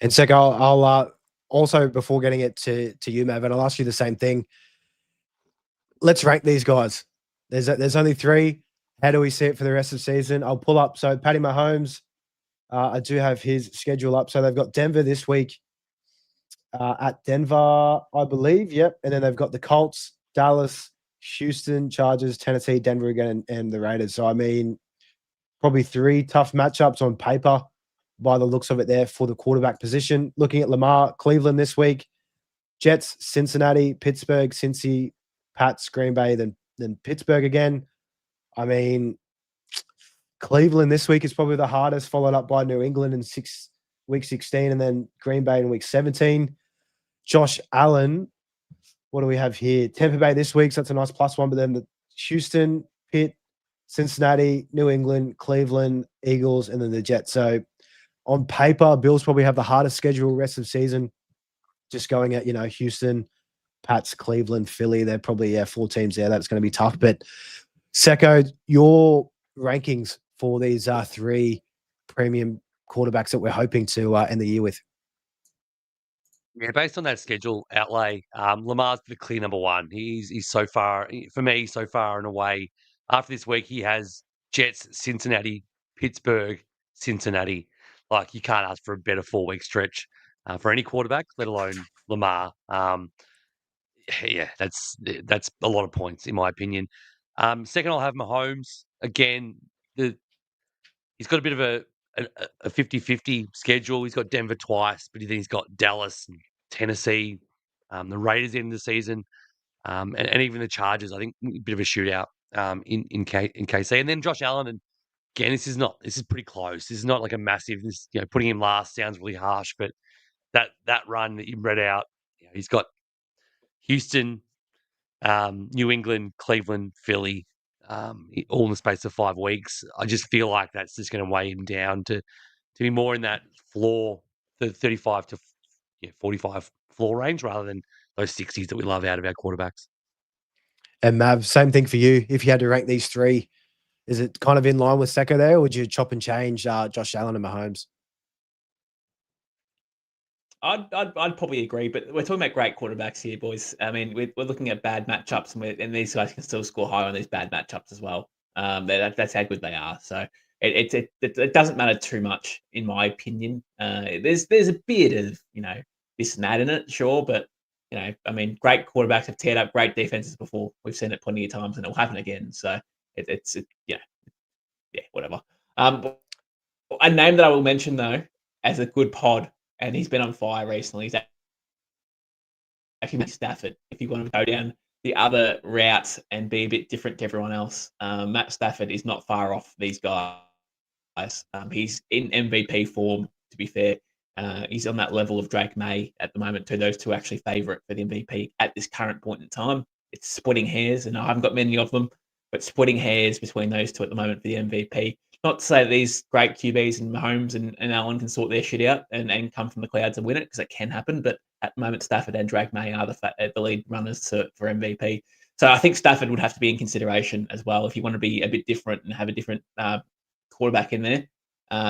And Secko, I'll also, before getting it to you, Mav, and I'll ask you the same thing. Let's rank these guys. There's only three. How do we see it for the rest of the season? I'll pull up. So Patty Mahomes, I do have his schedule up. So they've got Denver this week at Denver, I believe. Yep. And then they've got the Colts, Dallas, Houston, Chargers, Tennessee, Denver again, and the Raiders. So, I mean, probably three tough matchups on paper by the looks of it there for the quarterback position. Looking at Lamar, Cleveland this week, Jets, Cincinnati, Pittsburgh, Cincy, Pats, Green Bay, then Pittsburgh again. I mean, Cleveland this week is probably the hardest, followed up by New England in week 16, and then Green Bay in week 17. Josh Allen, what do we have here? Tampa Bay this week, so that's a nice +1, but then the Houston, Pitt, Cincinnati, New England, Cleveland, Eagles, and then the Jets. So on paper, Bills probably have the hardest schedule rest of the season. Just going at, Houston, Pats, Cleveland, Philly. They're probably, 4 teams there. That's going to be tough. But Secko, your rankings for these 3 premium quarterbacks that we're hoping to end the year with. Yeah, based on that schedule outlay, Lamar's the clear number one. He's so far, for me, so far and away. After this week, he has Jets, Cincinnati, Pittsburgh, Cincinnati. Like, you can't ask for a better 4-week stretch for any quarterback, let alone Lamar. Yeah, that's a lot of points, in my opinion. Second, I'll have Mahomes. Again, he's got a bit of a 50-50 schedule. He's got Denver twice, but then he's got Dallas and Tennessee, the Raiders in the season, and even the Chargers. I think a bit of a shootout in KC. And then Josh Allen and again, this is pretty close. This is not like a massive. This, putting him last sounds really harsh, but that run that you read out, he's got Houston, New England, Cleveland, Philly, all in the space of 5 weeks. I just feel like that's just going to weigh him down to be more in that floor, the 35 to 45 floor range, rather than those 60s that we love out of our quarterbacks. And Mav, same thing for you. If you had to rank these three, is it kind of in line with Secko there, or would you chop and change Josh Allen and Mahomes? I'd probably agree, but we're talking about great quarterbacks here, boys. I mean, we're looking at bad matchups, and these guys can still score high on these bad matchups as well. That's how good they are. So it doesn't matter too much, in my opinion. There's a bit of this and that in it, sure, but I mean, great quarterbacks have teared up great defenses before. We've seen it plenty of times, and it will happen again. So yeah, whatever. A name that I will mention though as a good pod, and he's been on fire recently, is actually Matt Stafford. If you want to go down the other route and be a bit different to everyone else, Matt Stafford is not far off these guys. He's in MVP form, to be fair. He's on that level of Drake May at the moment too. Those two actually favourite for the MVP at this current point in time. It's splitting hairs, and I haven't got many of them, but splitting hairs between those two at the moment for the MVP. Not to say that these great QBs and Mahomes and Allen can sort their shit out and come from the clouds and win it, because it can happen. But at the moment, Stafford and Drake May are the lead runners for MVP. So I think Stafford would have to be in consideration as well if you want to be a bit different and have a different quarterback in there.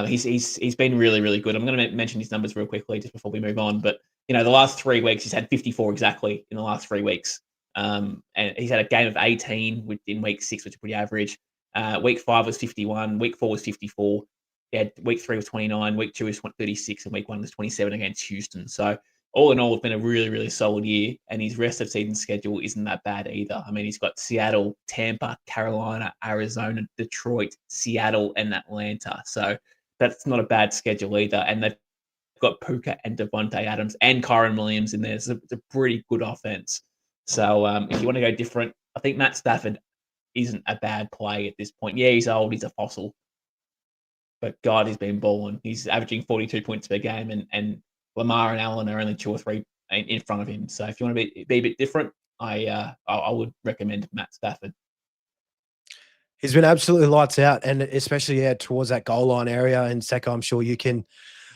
He's been really, really good. I'm going to mention his numbers real quickly just before we move on. But the last 3 weeks he's had 54 exactly in the last 3 weeks. And he's had a game of 18 in week 6, which is pretty average. Week 5 was 51. Week 4 was 54. He had week 3 was 29. Week 2 was 36, and week 1 was 27 against Houston. So all in all, it's been a really, really solid year. And his rest of season schedule isn't that bad either. I mean, he's got Seattle, Tampa, Carolina, Arizona, Detroit, Seattle, and Atlanta. So that's not a bad schedule either. And they've got Puka and Devontae Adams and Kyren Williams in there. So it's a pretty good offense. So if you want to go different, I think Matt Stafford isn't a bad play at this point. Yeah, he's old, he's a fossil, but God, he's been balling. He's averaging 42 points per game, and Lamar and Allen are only 2 or 3 in front of him. So if you want to be a bit different, I would recommend Matt Stafford. He's been absolutely lights out, and especially towards that goal line area. And Secko, I'm sure you can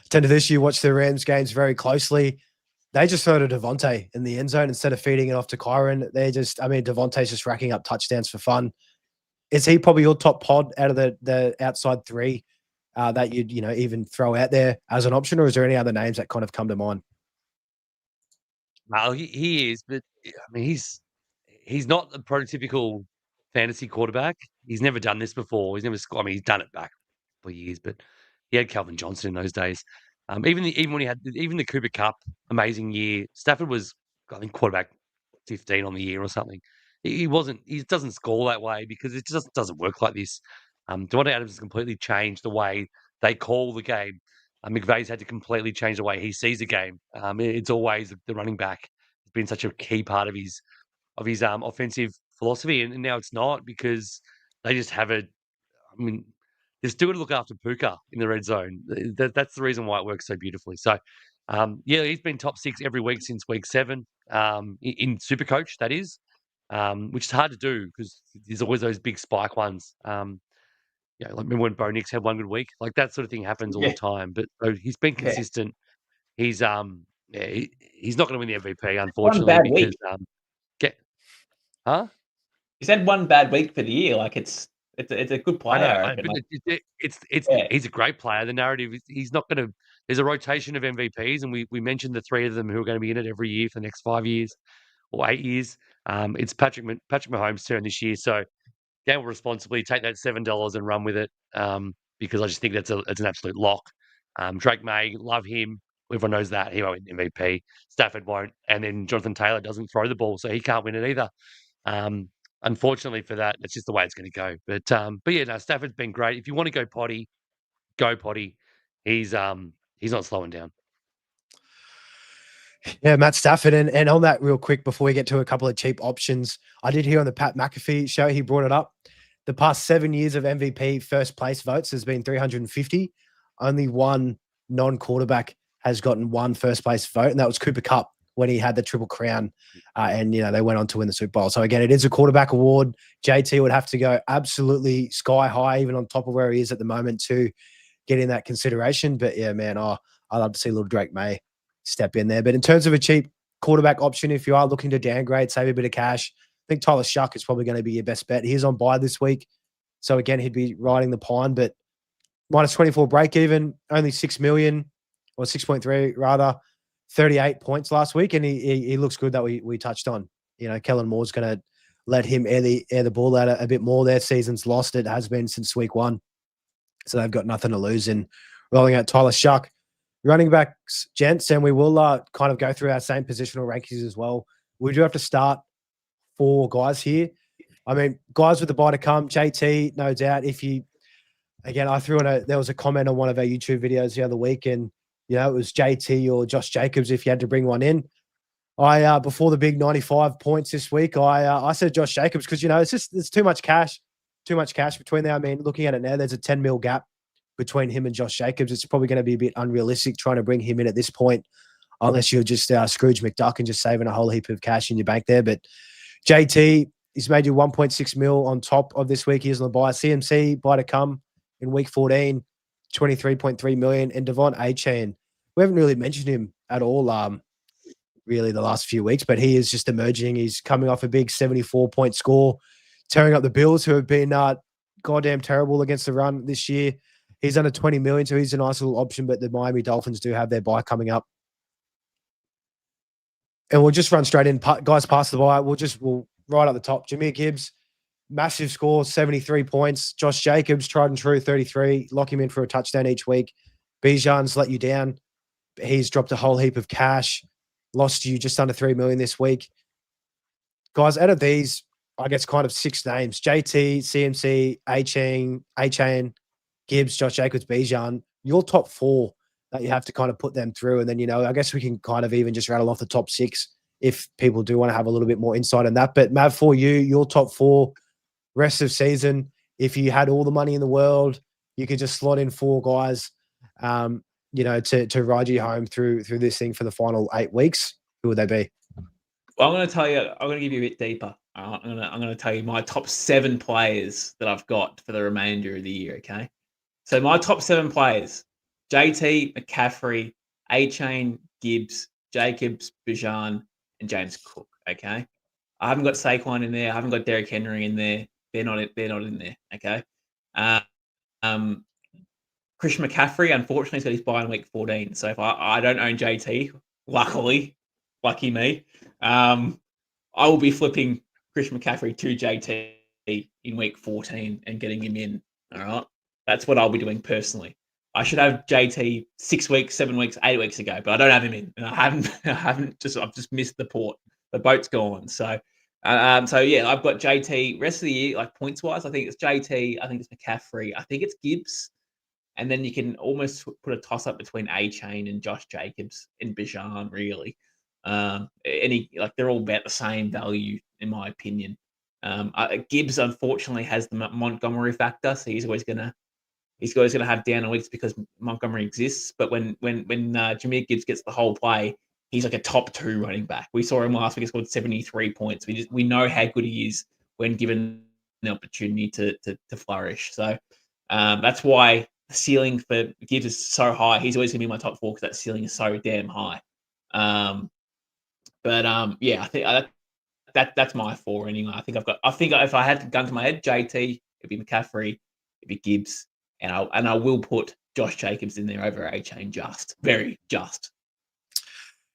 attend to this. You watch the Rams games very closely. They just throw to Devontae in the end zone instead of feeding it off to Kyren. Devontae's just racking up touchdowns for fun. Is he probably your top pod out of the outside 3 that you'd even throw out there as an option, or is there any other names that kind of come to mind? Well, he is, but I mean, he's not a prototypical fantasy quarterback. He's never done this before. He's never scored. I mean, he's done it back for years, but he had Calvin Johnson in those days. Even when he had the Cooper Cup amazing year, Stafford was, I think, quarterback 15 on the year or something. He wasn't. He doesn't score that way because it just doesn't work like this. Devontae Adams has completely changed the way they call the game. McVay's had to completely change the way he sees the game. It's always the running back. It's been such a key part of his offensive philosophy, and now it's not, because they just have a. I mean, they've still got to look after Puka in the red zone. That's the reason why it works so beautifully. So, he's been top 6 every week since week 7 in SuperCoach, that is, which is hard to do because there's always those big spike ones. Like remember when Bo Nix had one good week? Like that sort of thing happens all the time. But he's been consistent. He's he's not going to win the MVP, unfortunately, because He's had one bad week for the year. Like it's a good player. I know, but he's a great player. The narrative is he's not going to. There's a rotation of MVPs, and we mentioned the 3 of them who are going to be in it every year for the next 5 years or 8 years. It's Patrick Mahomes' turn this year, so gamble responsibly. Take that $7 and run with it, because I just think it's an absolute lock. Drake May, love him. Everyone knows that he won't win MVP. Stafford won't, and then Jonathan Taylor doesn't throw the ball, so he can't win it either. Unfortunately for that, that's just the way it's going to go. But yeah, no, Stafford's been great. If you want to go potty, go potty. He's not slowing down. Yeah, Matt Stafford. And on that real quick, before we get to a couple of cheap options, I did hear on the Pat McAfee show, he brought it up the past 7 years of MVP first place votes has been 350. Only one non-quarterback has gotten one first place vote, and that was Cooper Kupp when he had the Triple Crown. And, they went on to win the Super Bowl. So, again, it is a quarterback award. JT would have to go absolutely sky high, even on top of where he is at the moment, to get in that consideration. But, yeah, man, I'd love to see little Drake May step in there. But in terms of a cheap quarterback option, if you are looking to downgrade, save a bit of cash, I think Tyler Shuck is probably going to be your best bet. He's on bye this week. So, again, he'd be riding the pine, but minus 24 break even, only 6 million or 6.3 rather, 38 points last week. And he looks good that we touched on. Kellen Moore's going to let him air the ball out a bit more. Their season's lost. It has been since week 1. So they've got nothing to lose in rolling out Tyler Shuck. Running backs, gents, and we will kind of go through our same positional rankings as well. We do have to start 4 guys here. I mean, guys with the bye to come, JT, no doubt. I threw in there was a comment on one of our YouTube videos the other week, and, it was JT or Josh Jacobs if you had to bring one in. Before the big 95 points this week, I said Josh Jacobs because, there's too much cash between there. I mean, looking at it now, there's a 10 mil gap between him and Josh Jacobs. It's probably going to be a bit unrealistic trying to bring him in at this point, unless you're just Scrooge McDuck and just saving a whole heap of cash in your bank there. But JT, he's made you 1.6 mil on top of this week. He's on the buy. CMC, buy to come in week 14, 23.3 million. And Devon Achane, we haven't really mentioned him at all, really the last few weeks, but he is just emerging. He's coming off a big 74-point score, tearing up the Bills, who have been goddamn terrible against the run this year. He's under 20 million, so he's a nice little option, but the Miami Dolphins do have their bye coming up. And we'll just run straight in. Guys past the bye. We'll right at the top. Jahmyr Gibbs, massive score, 73 points. Josh Jacobs, tried and true, 33. Lock him in for a touchdown each week. Bijan's let you down. He's dropped a whole heap of cash. Lost you just under 3 million this week. Guys, out of these, I guess kind of 6 names, JT, CMC, Achane, Gibbs, Josh Jacobs, Bijan, your top 4 that you have to kind of put them through. And then, I guess we can kind of even just rattle off the top 6 if people do want to have a little bit more insight on that. But Mav, for you, your top 4 rest of season, if you had all the money in the world, you could just slot in 4 guys, to ride you home through this thing for the final 8 weeks. Who would they be? Well, I'm going to give you a bit deeper. I'm going to tell you my top 7 players that I've got for the remainder of the year, okay? So my top 7 players, JT, McCaffrey, Achane, Gibbs, Jacobs, Bijan, and James Cook, okay? I haven't got Saquon in there. I haven't got Derrick Henry in there. They're not in there, okay? Christian McCaffrey, unfortunately, has got his bye in week 14. So if I don't own JT, lucky me, I will be flipping Christian McCaffrey to JT in week 14 and getting him in. All right. That's what I'll be doing personally. I should have JT 6 weeks, 7 weeks, 8 weeks ago, but I don't have him in. And I've just missed the port. The boat's gone. So I've got JT rest of the year, like points wise. I think it's JT. I think it's McCaffrey. I think it's Gibbs. And then you can almost put a toss up between Achane and Josh Jacobs and Bijan, really. They're all about the same value, in my opinion. Gibbs, unfortunately, has the Montgomery factor, so he's always going to have down weeks because Montgomery exists. But when Jahmyr Gibbs gets the whole play, he's like a top 2 running back. We saw him last week; he scored 73 points. We know how good he is when given the opportunity to flourish. So that's why the ceiling for Gibbs is so high. He's always going to be my top 4 because that ceiling is so damn high. I think that's my 4 anyway. I think if I had to gun to my head, JT, it'd be McCaffrey, it'd be Gibbs, and I will put Josh Jacobs in there over Achane, very just.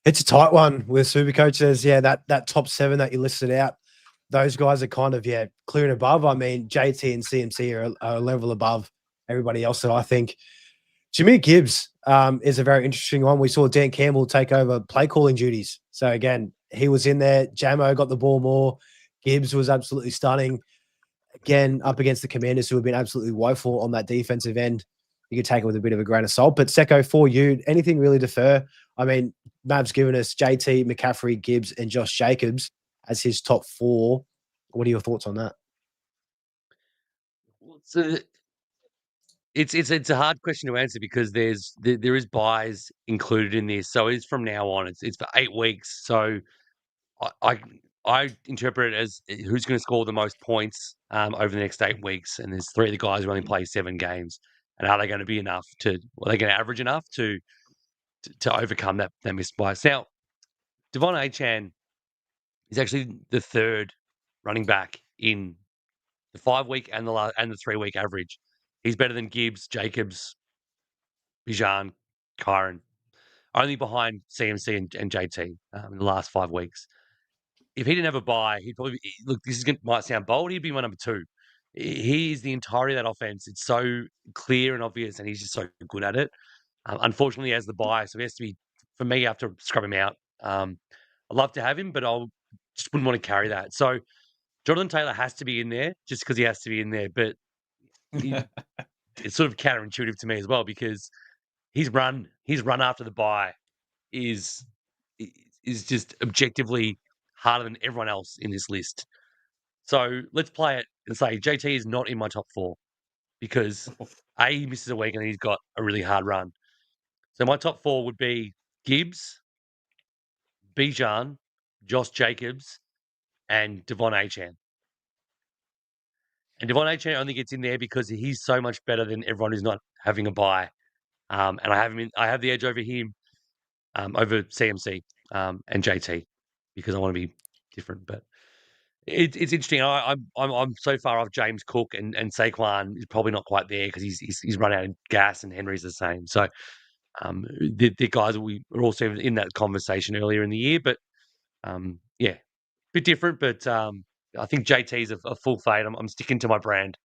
It's a tight one with SuperCoach. Says, that top 7 that you listed out, those guys are kind of, clear and above. I mean, JT and CMC are a level above everybody else that I think. Jahmyr Gibbs is a very interesting one. We saw Dan Campbell take over play calling duties. So, again, he was in there. Jamo got the ball more. Gibbs was absolutely stunning. Again, up against the Commanders, who have been absolutely woeful on that defensive end. You could take it with a bit of a grain of salt. But, Secko, for you, anything really defer? I mean, Mav's given us JT, McCaffrey, Gibbs, and Josh Jacobs as his top 4. What are your thoughts on that? So it's a hard question to answer because there is buys included in this. So it's from now on. It's for 8 weeks. So I I interpret it as who's going to score the most points over the next 8 weeks, and there's 3 of the guys who only play 7 games, and are they going to be enough to? Are they going to average enough to overcome that missed bias? Now, Devon Achan is actually the third running back in the 5-week and the 3-week average. He's better than Gibbs, Jacobs, Bijan, Kyron, only behind CMC and JT in the last 5 weeks. If he didn't have a bye, he'd probably look. Might sound bold. He'd be my number 2. He is the entirety of that offense. It's so clear and obvious, and he's just so good at it. Unfortunately, he has the bye, so he has to be. For me, I have to scrub him out. I'd love to have him, but I just wouldn't want to carry that. So Jonathan Taylor has to be in there just because he has to be in there. But it's sort of counterintuitive to me as well because his run after the bye is just objectively harder than everyone else in this list. So let's play it and say JT is not in my top 4 because he misses a week and he's got a really hard run. So my top 4 would be Gibbs, Bijan, Josh Jacobs, and Devon Achan. And Devon Achan only gets in there because he's so much better than everyone who's not having a bye. And I have the edge over him, over CMC and JT because I want to be different. But it's interesting. I'm so far off James Cook and Saquon is probably not quite there because he's run out of gas and Henry's the same. So the guys we were also in that conversation earlier in the year, but yeah, bit different. But I think JT's a full fade. I'm sticking to my brand.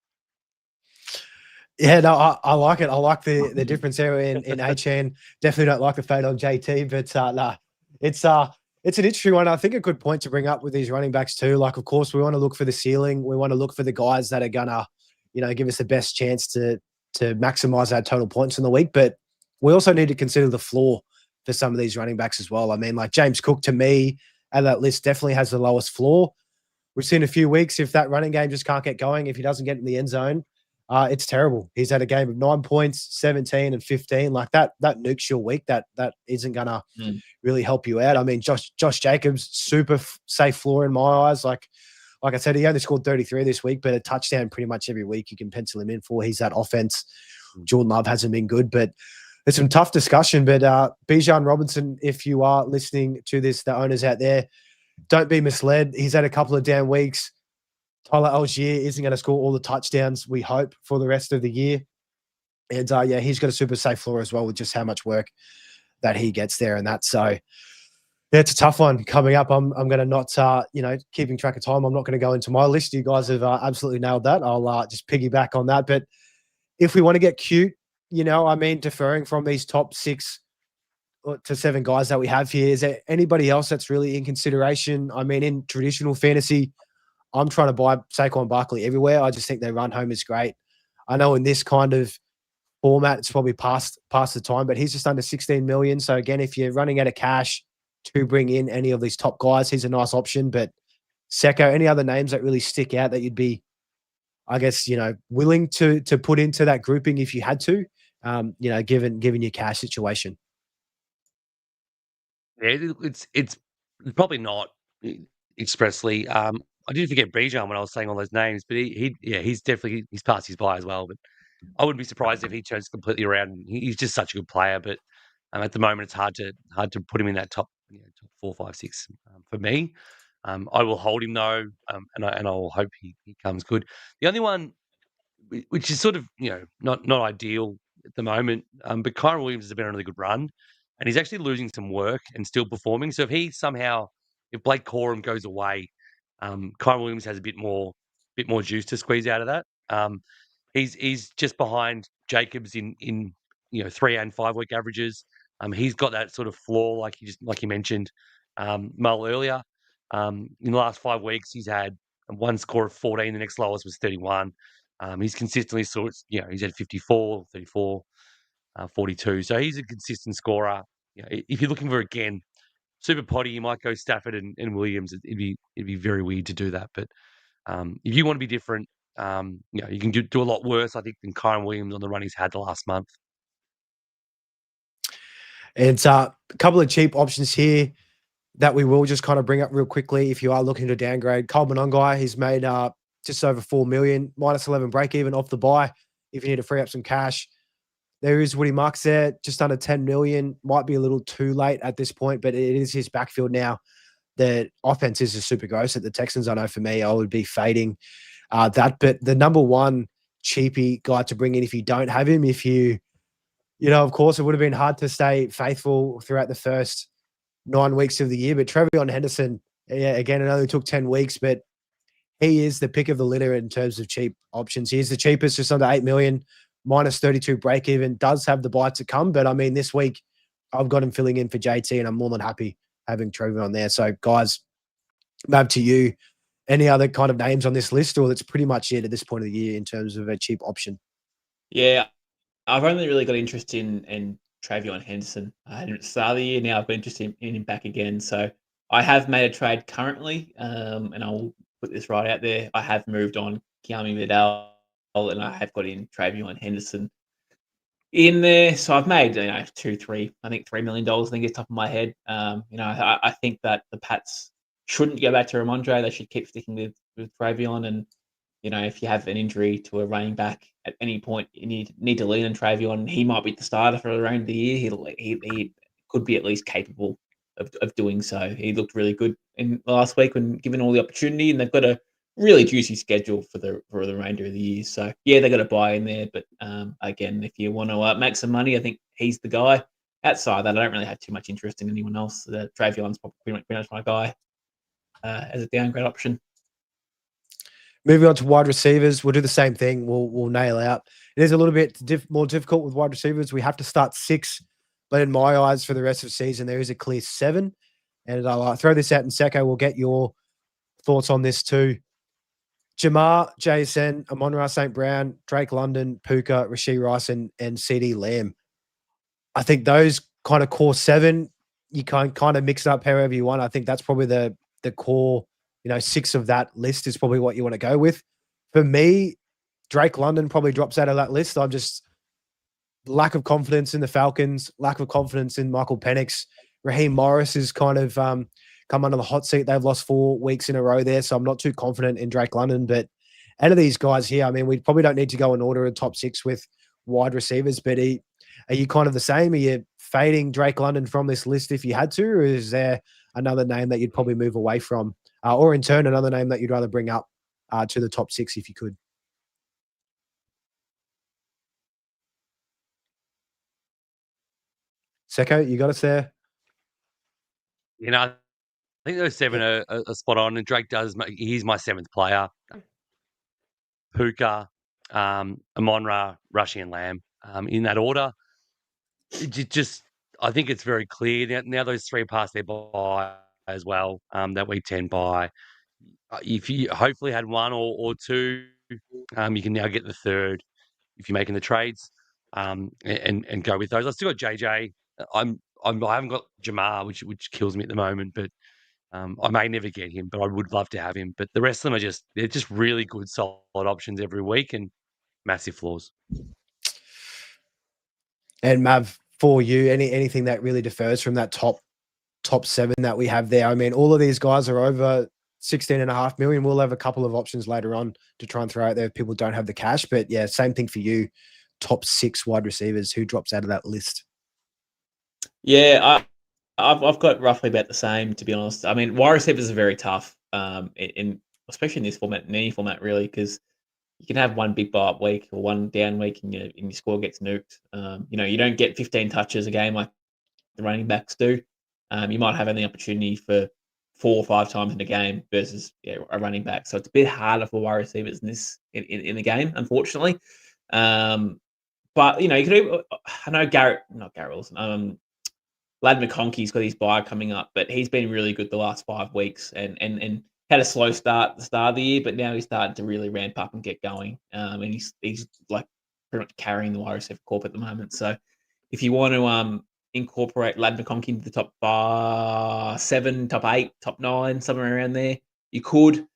Yeah, no, I like it. I like the difference there in HN. Definitely don't like the fade on JT, but nah, it's an interesting one. I think a good point to bring up with these running backs too. Like, of course, we want to look for the ceiling. We want to look for the guys that are gonna, give us the best chance to maximize our total points in the week. But we also need to consider the floor for some of these running backs as well. I mean, like James Cook to me, and that list definitely has the lowest floor. We've seen a few weeks if that running game just can't get going, if he doesn't get in the end zone. It's terrible. He's had a game of 9 points, 17 and 15. Like that nukes your week. That isn't gonna really help you out. I mean, Josh Jacobs, super safe floor in my eyes. Like I said, he only scored 33 this week, but a touchdown pretty much every week you can pencil him in for. He's that offense. Jordan Love hasn't been good, but it's some tough discussion. But Bijan Robinson, if you are listening to this, the owners out there, don't be misled. He's had a couple of down weeks. Tyler Algier isn't going to score all the touchdowns we hope for the rest of the year. And yeah, he's got a super safe floor as well with just how much work that he gets there and that. So yeah, it's a tough one coming up. I'm going to not, keeping track of time. I'm not going to go into my list. You guys have absolutely nailed that. I'll just piggyback on that. But if we want to get cute, deferring from these top 6 to 7 guys that we have here, is there anybody else that's really in consideration? I mean, in traditional fantasy, I'm trying to buy Saquon Barkley everywhere. I just think their run home is great. I know in this kind of format, it's probably past the time, but he's just under 16 million. So again, if you're running out of cash to bring in any of these top guys, he's a nice option. But Secko, any other names that really stick out that you'd be, I guess, willing to put into that grouping if you had to, given your cash situation? Yeah, it's probably not expressly. I did forget Bijan when I was saying all those names, but he's passed his bye as well. But I wouldn't be surprised if he turns completely around. He's just such a good player, but at the moment it's hard to put him in that top 4, 5, 6 for me. I will hold him though, and I will hope he comes good. The only one which is sort of not ideal at the moment, but Kyron Williams has been on a really good run, and he's actually losing some work and still performing. So if Blake Corum goes away, Kyron Williams has a bit more juice to squeeze out of that. He's just behind Jacobs in 3 and 5 week averages. He's got that sort of floor like you mentioned, Mull earlier. In the last 5 weeks, he's had one score of 14. The next lowest was 31. He's consistently he's had 54, 34, 42. So he's a consistent scorer. If you're looking for again super potty, you might go Stafford and Williams. It'd be very weird to do that. But if you want to be different, You can do a lot worse, I think, than Kyron Williams on the run he's had the last month. It's a couple of cheap options here that we will just kind of bring up real quickly if you are looking to downgrade. Coleman Ongai, he's made just over 4 million, minus 11 break even off the buy if you need to free up some cash. There is Woody Marks there, just under 10 million. Might be a little too late at this point, but it is his backfield now. The offense is just super gross at the Texans. I know for me, I would be fading that. But the number one cheapy guy to bring in if you don't have him, of course, it would have been hard to stay faithful throughout the first 9 weeks of the year. But Trevion Henderson, yeah, again, it only took 10 weeks, but he is the pick of the litter in terms of cheap options. He's the cheapest, just under 8 million, minus 32 break even. Does have the bite to come, but I mean, this week I've got him filling in for JT, and I'm more than happy having Trevion there. So, guys, Mav, to you, any other kind of names on this list, or that's pretty much it at this point of the year in terms of a cheap option? Yeah, I've only really got interest in Trevion Henderson. I had him at the start of the year. Now I've got interest in him back again. So I have made a trade currently, and I'll put this right out there. I have moved on Kiami Vidal, and I have got in Trevion Henderson in there. So I've made $3 million. I think it's top of my head. I think that the Pats shouldn't go back to Ramondre. They should keep sticking with Trevion. And if you have an injury to a running back at any point, you need to lean on Trevion. He might be the starter for the remainder of the year. He could be at least capable of doing so. He looked really good in last week when given all the opportunity, and they've got a really juicy schedule for the remainder of the year. So yeah, they got to buy in there. But again, if you want to make some money, I think he's the guy. Outside that, I don't really have too much interest in anyone else. Travion's pretty much my guy as a downgrade option. Moving on to wide receivers, we'll do the same thing. We'll nail out. It is a little bit more difficult with wide receivers. We have to start 6, but in my eyes, for the rest of the season, there is a clear 7. And I'll throw this out in Secko. We'll get your thoughts on this too. Jamar, JSN, Amon-Ra St. Brown, Drake London, Puka, Rashee Rice, and CeeDee Lamb. I think those kind of core 7, you can kind of mix it up however you want. I think that's probably the core, 6 of that list is probably what you want to go with. For me, Drake London probably drops out of that list. I'm just lack of confidence in the Falcons, lack of confidence in Michael Penix. Raheem Morris is kind of come under the hot seat. They've lost 4 weeks in a row there, so I'm not too confident in Drake London. But out of these guys here, I mean, we probably don't need to go in order of top 6 with wide receivers, but are you kind of the same? Are you fading Drake London from this list if you had to, or is there another name that you'd probably move away from? Or in turn, another name that you'd rather bring up to the top 6 if you could? Secko, you got us there? I think those 7 are spot on, and Drake he's my 7th player. Puka, Amon-Ra, Rushy, and Lamb in that order. I think it's very clear now those 3 pass their buy as well, that week 10 buy. If you hopefully had 1 or 2, you can now get the 3rd if you're making the trades, and go with those. I still got JJ. I haven't got Jamar, which kills me at the moment, but I may never get him, but I would love to have him. But the rest of them they're just really good, solid options every week and massive flaws. And Mav, for you, anything that really differs from that top 7 that we have there? I mean, all of these guys are over 16.5 million. We'll have a couple of options later on to try and throw out there if people don't have the cash. But yeah, same thing for you. Top 6 wide receivers. Who drops out of that list? Yeah, I've got roughly about the same, to be honest. I mean, wide receivers are very tough, especially in this format, in any format really, because you can have one big buy-up week or one down week and your score gets nuked. You don't get 15 touches a game like the running backs do. You might have only opportunity for 4 or 5 times in a game versus a running back. So it's a bit harder for wide receivers in the game, unfortunately. But you could. I know not Garrett Wilson. Lad McConkey's got his bye coming up, but he's been really good the last 5 weeks and had a slow start at the start of the year, but now he's starting to really ramp up and get going. And he's like pretty much carrying the wide receiver corp at the moment. So if you want to incorporate Lad McConkey into the top 7, top 8, top 9, somewhere around there, you could.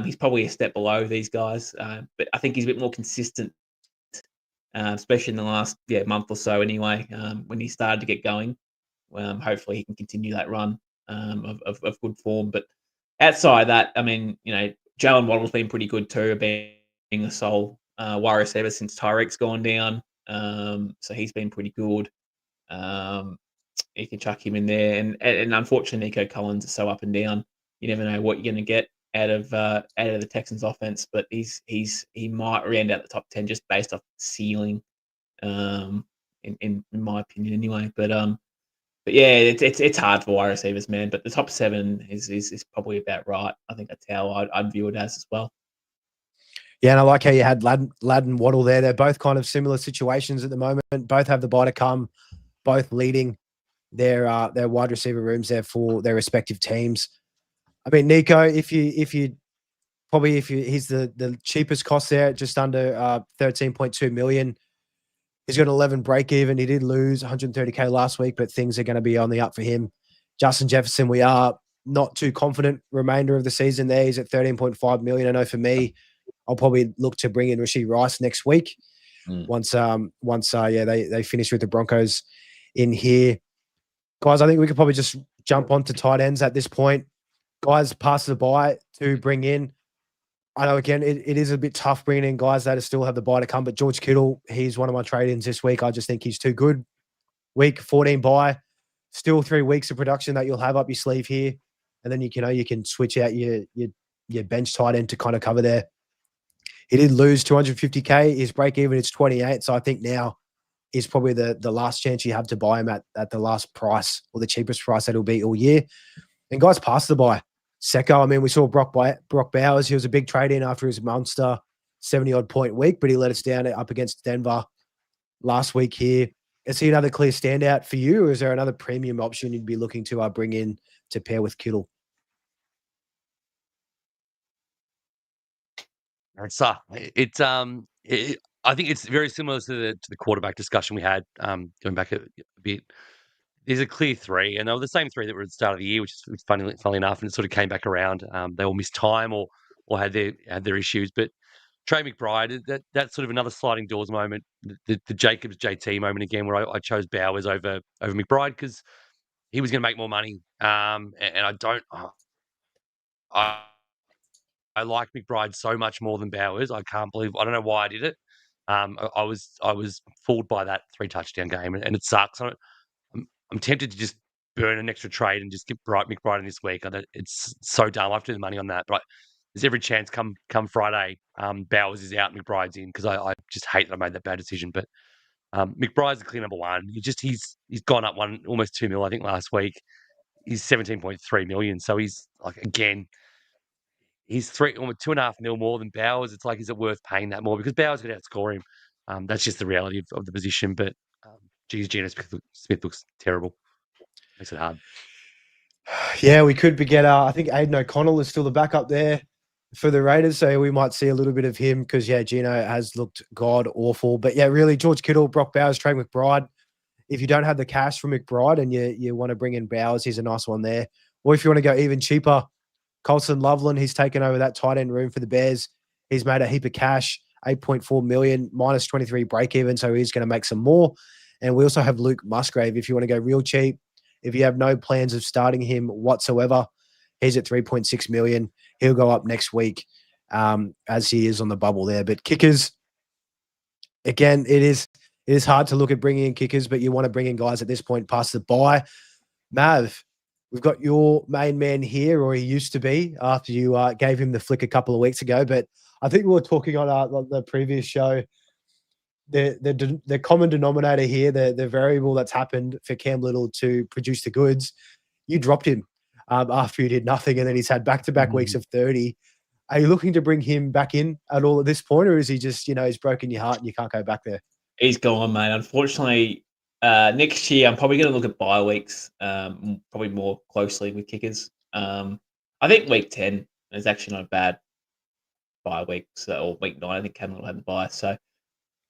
He's probably a step below these guys, but I think he's a bit more consistent, especially in the last month or so anyway, when he started to get going. Hopefully he can continue that run of good form. But outside of that, I mean, Jalen Waddle's been pretty good too, being the sole wide receiver since Tyreek's gone down. So he's been pretty good. You can chuck him in there, and unfortunately, Nico Collins is so up and down. You never know what you're going to get out of the Texans offense, but he might round out the top 10 just based off ceiling, in my opinion anyway. But yeah, it's hard for wide receivers, man. But the top 7 is probably about right. I think that's how I'd view it as well. Yeah, and I like how you had Ladd and Waddle there. They're both kind of similar situations at the moment. Both have the bye to come, both leading their wide receiver rooms there for their respective teams. I mean, Nico, if you he's the cheapest cost there, just under 13.2 million. He's got 11 break even. He did lose 130K last week, but things are going to be on the up for him. Justin Jefferson, we are not too confident remainder of the season there. He's at 13.5 million. I know for me, I'll probably look to bring in Rashee Rice next week. Once they finish with the Broncos in here. Guys, I think we could probably just jump on to tight ends at this point. Guys, pass the bye to bring in. I know, again, it is a bit tough bringing in guys that still have the bye to come, but George Kittle, he's one of my trade-ins this week. I just think he's too good. Week 14 bye, still 3 weeks of production that you'll have up your sleeve here, and then you can switch out your bench tight end to kind of cover there. He did lose 250K. His break even is 28, so I think now is probably the last chance you have to buy him at the last price or the cheapest price that he'll be all year. And guys, pass the bye. Secko, I mean, we saw Brock Bowers. He was a big trade-in after his monster 70-odd point week, but he let us down up against Denver last week here. Is he another clear standout for you, or is there another premium option you'd be looking to bring in to pair with Kittle? I think it's very similar to the quarterback discussion we had going back a bit. There's a clear 3, and they were the same 3 that were at the start of the year, which is funny enough, and it sort of came back around. They all missed time or had their issues, but Trey McBride, that's sort of another sliding doors moment, the Jacobs JT moment again, where I chose Bowers over McBride because he was going to make more money, and I don't. I like McBride so much more than Bowers. I can't believe. I don't know why I did it. I was fooled by that 3 touchdown game, and it sucks. I'm tempted to just burn an extra trade and just get McBride in this week. It's so dumb. I have to do the money on that, but there's every chance come Friday, Bowers is out, McBride's in, because I just hate that I made that bad decision. But McBride's the clear number 1. He's gone up almost 2 mil, I think, last week. He's 17.3 million, so he's like, again, he's almost 2.5 mil more than Bowers. It's like, is it worth paying that more? Because Bowers could outscore him. That's just the reality of the position. But Geno Smith looks terrible. Makes it hard. Yeah, we could get. I think Aiden O'Connell is still the backup there for the Raiders, so we might see a little bit of him because Geno has looked god awful. But yeah, really, George Kittle, Brock Bowers, Trey McBride. If you don't have the cash for McBride and you want to bring in Bowers, he's a nice one there. Or if you want to go even cheaper, Colson Loveland, he's taken over that tight end room for the Bears. He's made a heap of cash, 8.4 million, minus 23 break even, so he's going to make some more. And we also have Luke Musgrave. If you want to go real cheap, if you have no plans of starting him whatsoever, he's at 3.6 million. He'll go up next week, as he is on the bubble there. But kickers, again, it is hard to look at bringing in kickers, but you want to bring in guys at this point past the bye. Mav, we've got your main man here, or he used to be after you gave him the flick a couple of weeks ago. But I think we were talking on the previous show. The common denominator here, the variable that's happened for Cam Little to produce the goods, you dropped him after he did nothing, and then he's had back-to-back weeks of 30. Are you looking to bring him back in at all at this point, or is he just, he's broken your heart and you can't go back there? He's gone, mate. Unfortunately, next year I'm probably going to look at bye weeks, probably more closely with kickers. I think week 10 is actually not a bad bye week, or week 9. I think Cam will have the bye, so.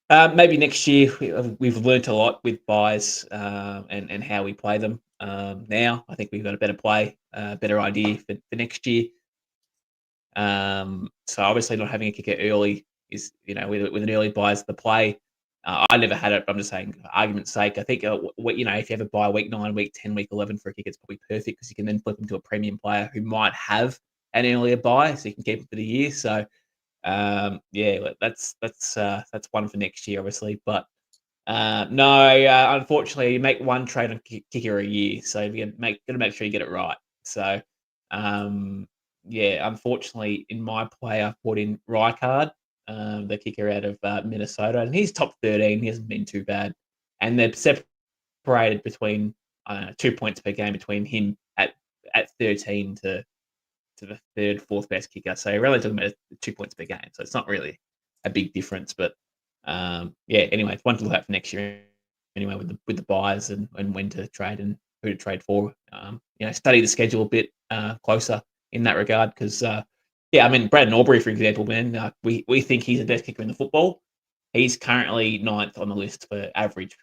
Maybe next year we've learnt a lot with buys and how we play them. Now I think we've got a better idea for next year. So obviously not having a kicker early is, with an early buy is the play. I never had it, but I'm just saying, for argument's sake, I think, if you have a buy week 9, week 10, week 11 for a kicker, it's probably perfect because you can then flip him to a premium player who might have an earlier buy, so you can keep him for the year. So, that's one for next year, obviously. But no, unfortunately, you make one trade on kicker a year, so you're gonna make sure you get it right. So, unfortunately, in my play, I put in Rijkaard, the kicker out of Minnesota, and he's top 13. He hasn't been too bad, and they're separated between 2 points per game between him at 13 to the third, fourth best kicker. So you're really talking about 2 points per game. So it's not really a big difference, but anyway, it's one to look at for next year. Anyway, with the buys and when to trade and who to trade for. Study the schedule a bit closer in that regard because Brandon Aubrey, for example, man, we think he's the best kicker in the football. He's currently 9th on the list for average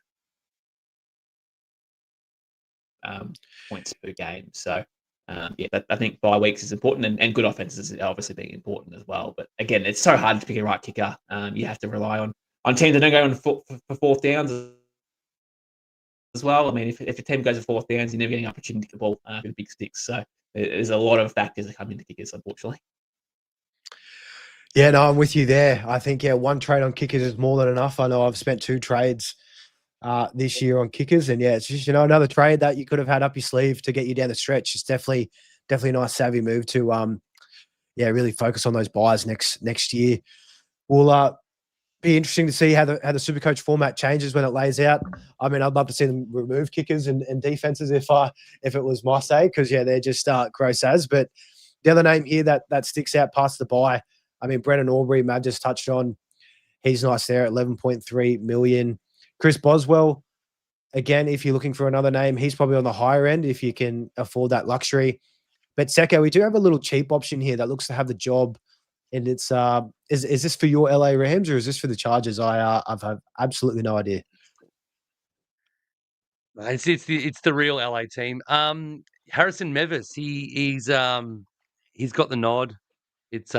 points per game. So I think bye weeks is important, and good offenses is obviously being important as well. But again, it's so hard to pick a right kicker. You have to rely on teams that don't go on for fourth downs as well. I mean, if a team goes for fourth downs, you're never getting an opportunity to kick the ball with big sticks. So there's a lot of factors that come into kickers, unfortunately. Yeah, no, I'm with you there. I think, one trade on kickers is more than enough. I know I've spent 2 trades this year on kickers, and it's just, another trade that you could have had up your sleeve to get you down the stretch. It's definitely a nice savvy move to, really focus on those buys next year. Will be interesting to see how the SuperCoach format changes when it lays out. I mean, I'd love to see them remove kickers and defenses if it was my say, because they're just gross as. But the other name here that sticks out past the buy, I mean, Brennan Aubrey, Matt just touched on. He's nice there at 11.3 million. Chris Boswell, again, if you're looking for another name, he's probably on the higher end if you can afford that luxury. But Secko, we do have a little cheap option here that looks to have the job. And it's is this for your LA Rams or is this for the Chargers? I've absolutely no idea. It's the real LA team. Harrison Mevis, he's got the nod. It's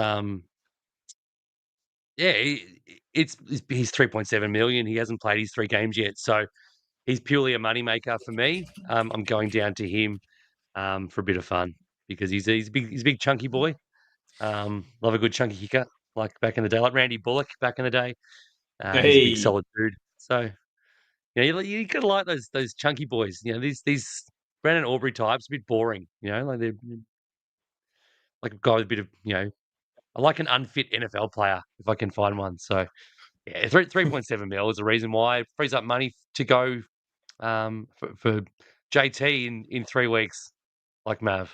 he's 3.7 million. He hasn't played his 3 games yet, so he's purely a moneymaker for me. I'm going down to him for a bit of fun because he's a big chunky boy. Love a good chunky kicker like back in the day, like Randy Bullock back in the day. He's a big solid dude. So you gotta like those chunky boys. These Brandon Aubrey types a bit boring. Like they're like a guy with a bit of I like an unfit NFL player if I can find one. So yeah, 3.7 mil is the reason why it frees up money to go for JT in 3 weeks, like Mav.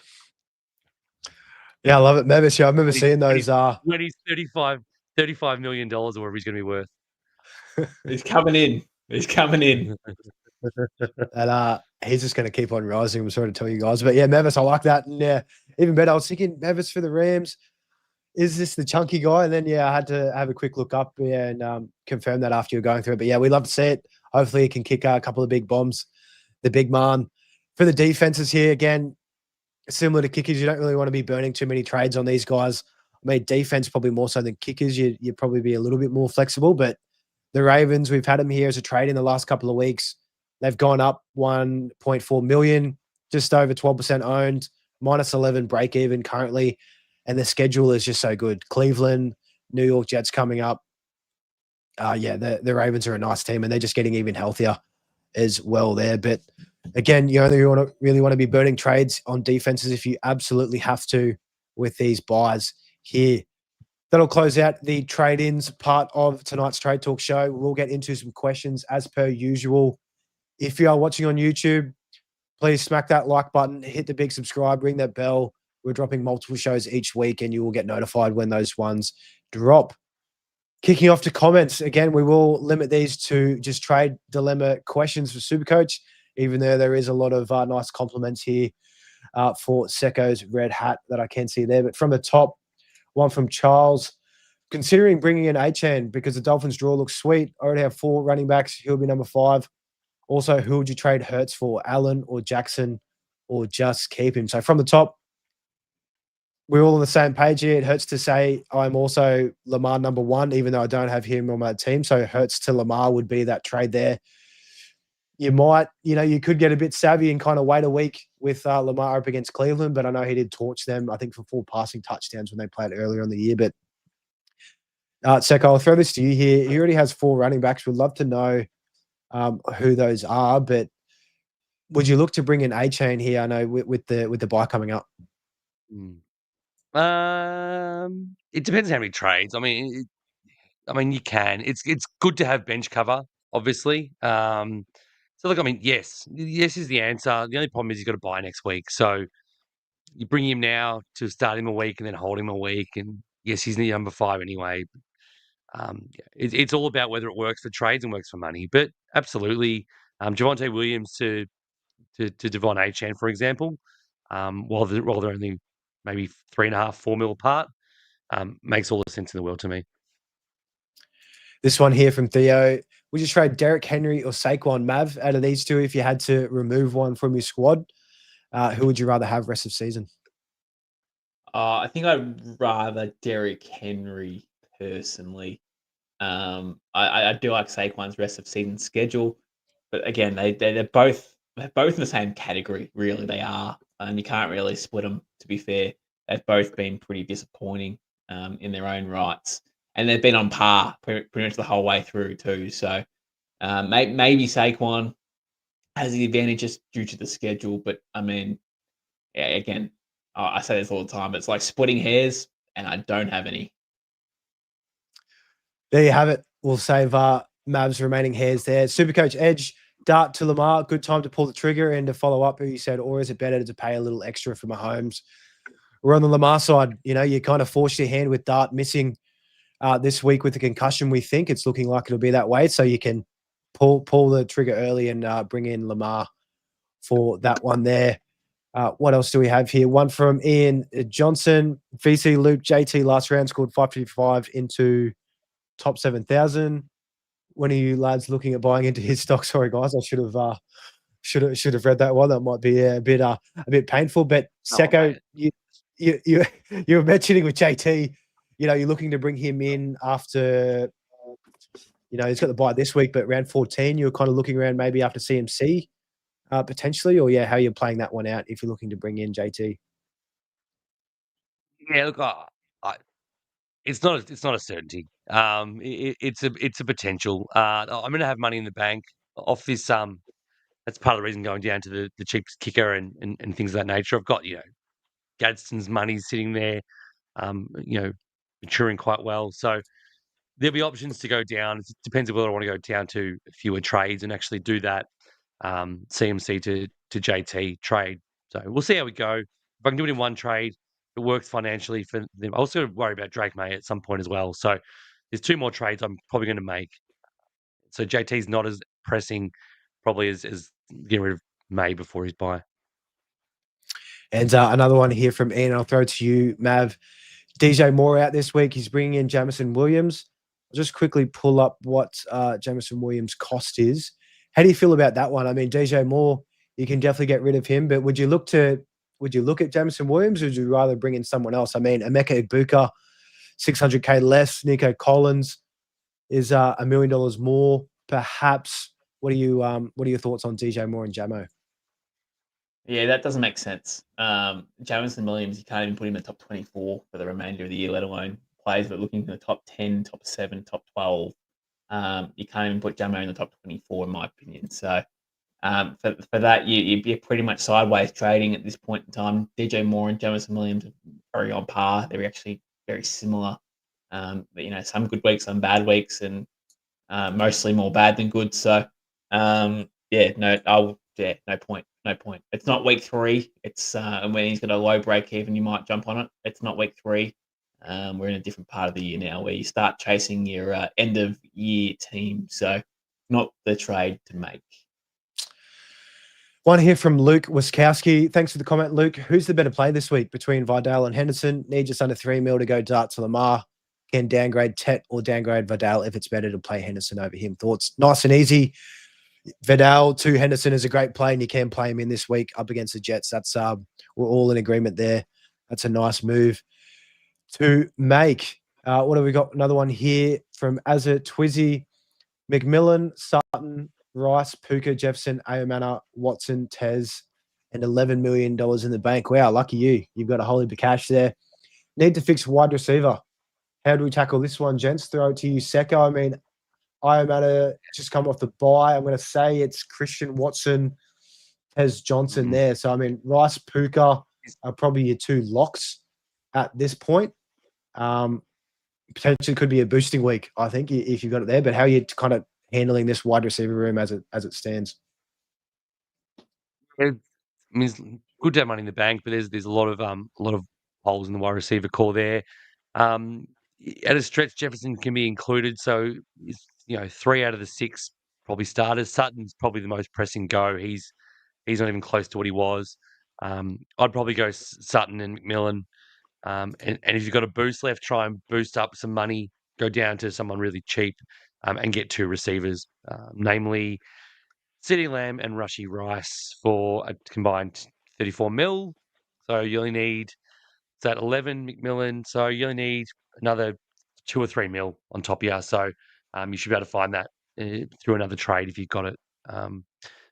Yeah, I love it, Mevis. Yeah, I remember seeing those. When he's $35 million or whatever he's going to be worth. He's coming in. And he's just going to keep on rising. I'm sorry to tell you guys, but Mevis, I like that. And even better, I was thinking Mevis for the Rams. Is this the chunky guy? And then I had to have a quick look up and confirm that after you're going through it. But we'd love to see it. Hopefully, he can kick a couple of big bombs. The big man for the defenses here again. Similar to kickers, you don't really want to be burning too many trades on these guys. I mean, defense probably more so than kickers. You'd probably be a little bit more flexible. But the Ravens, we've had them here as a trade in the last couple of weeks. They've gone up 1.4 million, just over 12% owned, minus 11 break even currently. And the schedule is just so good. Cleveland, New York Jets coming up. The Ravens are a nice team, and they're just getting even healthier as well there. But again, you only really want to be burning trades on defenses if you absolutely have to with these buys here. That'll close out the trade-ins part of tonight's Trade Talk show. We'll get into some questions as per usual. If you are watching on YouTube, please smack that like button, hit the big subscribe, ring that bell. We're dropping multiple shows each week, and you will get notified when those ones drop. Kicking off to comments, again, we will limit these to just trade dilemma questions for SuperCoach, even though there is a lot of nice compliments here for Secko's red hat that I can see there. But from the top, one from Charles. Considering bringing in Achane because the Dolphins draw looks sweet. I already have 4 running backs. He'll be number 5. Also, who would you trade Hurts for? Allen or Jackson, or just keep him? So from the top, we're all on the same page here. It hurts to say I'm also Lamar number one, even though I don't have him on my team. So it hurts to Lamar would be that trade there. You might, you could get a bit savvy and kind of wait a week with Lamar up against Cleveland, but I know he did torch them, I think, for 4 passing touchdowns when they played earlier in the year. But Secko, I'll throw this to you here. He already has 4 running backs. We'd love to know who those are, but would you look to bring in A-Chain here? I know with the bye coming up. It depends how many trades. I mean, you can. It's good to have bench cover, obviously. So look, I mean, yes is the answer. The only problem is you've got to buy next week. So you bring him now to start him a week and then hold him a week. And yes, he's the number 5 anyway. It's all about whether it works for trades and works for money. But absolutely, Javonte Williams to Devon Achane, for example, while they're only maybe 3.5, 4 mil apart, makes all the sense in the world to me. This one here from Theo. Would you trade Derrick Henry or Saquon? Mav, out of these two, if you had to remove one from your squad, who would you rather have rest of season? I think I'd rather Derrick Henry personally. I do like Saquon's rest of season schedule, but again, they're both in the same category. Really, they are, and you can't really split them. To be fair, they've both been pretty disappointing in their own rights, and they've been on par pretty much the whole way through too. So maybe Saquon has the advantage just due to the schedule, but I mean, yeah, again, I say this all the time. It's like splitting hairs, and I don't have any. There you have it. We'll save Mav's remaining hairs there. Supercoach Edge, Dart to Lamar. Good time to pull the trigger and to follow up who you said, or is it better to pay a little extra for Mahomes? We're on the Lamar side. You kind of forced your hand with Dart missing this week with the concussion. We think it's looking like it'll be that way. So you can pull the trigger early and bring in Lamar for that one there. What else do we have here? One from Ian Johnson. VC Luke JT last round scored 555 into top 7,000. When are you lads looking at buying into his stock? Sorry, guys, I should have read that one. That might be a bit painful. But Secko, you were mentioning with JT, you're looking to bring him in after, he's got the bye this week, but round 14, you're kind of looking around maybe after CMC potentially, or how you're playing that one out if you're looking to bring in JT. Yeah, look, it's not a certainty. It's a potential. I'm going to have money in the bank off this. That's part of the reason going down to the cheap kicker and things of that nature. I've got Gadsden's money sitting there, maturing quite well. So there'll be options to go down. It depends whether I want to go down to fewer trades and actually do that CMC to JT trade. So we'll see how we go. If I can do it in one trade, it works financially for them. I also worry about Drake May at some point as well. So there's 2 more trades I'm probably going to make. So JT's not as pressing probably as getting rid of May before his bye. And another one here from Ian. I'll throw it to you, Mav. DJ Moore out this week. He's bringing in Jamison Williams. I'll just quickly pull up what Jamison Williams' cost is. How do you feel about that one? I mean, DJ Moore, you can definitely get rid of him, but would you look at Jamison Williams, or would you rather bring in someone else? I mean, Emeka Egbuka, $600K less. Nico Collins is $1 million more, perhaps. What are your thoughts on DJ Moore and Jamo? Yeah, that doesn't make sense. Jamison Williams, you can't even put him in the top 24 for the remainder of the year, let alone players that are looking in the top 10, top 7, top 12. You can't even put Jamo in the top 24, in my opinion. So for that, you're pretty much sideways trading at this point in time. DJ Moore and Jamison Williams are very on par. They're actually very similar. But, some good weeks, some bad weeks, and mostly more bad than good. So, no point. No point. It's not week 3. It's when he's got a low break even, you might jump on it. It's not week 3. We're in a different part of the year now where you start chasing your end of year team. So not the trade to make. One here from Luke Wiskowski. Thanks for the comment, Luke. Who's the better play this week between Vidal and Henderson? Need just under 3 mil to go Dart to Lamar. Can downgrade Tet or downgrade Vidal if it's better to play Henderson over him. Thoughts? Nice and easy. Vidal to Henderson is a great play, and you can play him in this week up against the Jets. That's we're all in agreement there. That's a nice move to make. What have we got? Another one here from Azza Twizzy. McMillan, Sutton, Rice, Puka, Jefferson, Ayomana, Watson, Tez, and $11 million in the bank. Wow, lucky you. You've got a whole heap of cash there. Need to fix wide receiver. How do we tackle this one, gents? Throw it to you, Secko. I mean, Ayomana just come off the bye. I'm going to say it's Christian Watson, Tez Johnson there. So, I mean, Rice, Puka are probably your two locks at this point. Potentially could be a boosting week, I think, if you've got it there. But how are you kind of handling this wide receiver room as it stands? I mean, it's good to have money in the bank, but there's a lot of holes in the wide receiver core there. At a stretch, Jefferson can be included, so 3 out of the 6 probably starters. Sutton's probably the most pressing go. He's not even close to what he was. I'd probably go Sutton and McMillan. And if you've got a boost left, try and boost up some money. Go down to someone really cheap and get 2 receivers, namely CeeDee Lamb and Rushy Rice for a combined 34 mil. So you only need that 11 McMillan. So you only need another 2 or 3 mil on top of you. So you should be able to find that through another trade if you've got it. But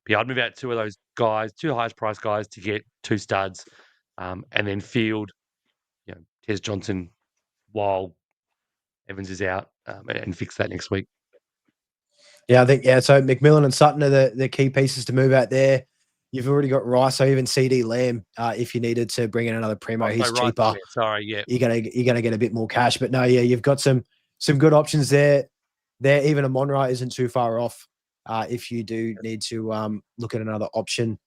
yeah, I'd move out 2 of those guys, 2 highest price guys to get 2 studs, and then field, Tez Johnson while Evans is out, and fix that next week. Yeah, I think, so McMillan and Sutton are the key pieces to move out there. You've already got Rice, or even CeeDee Lamb, if you needed to bring in another primo. He's cheaper. Sorry, yeah. You're gonna get a bit more cash. But no, yeah, you've got some good options there. Even a Monra isn't too far off, if you do need to look at another option.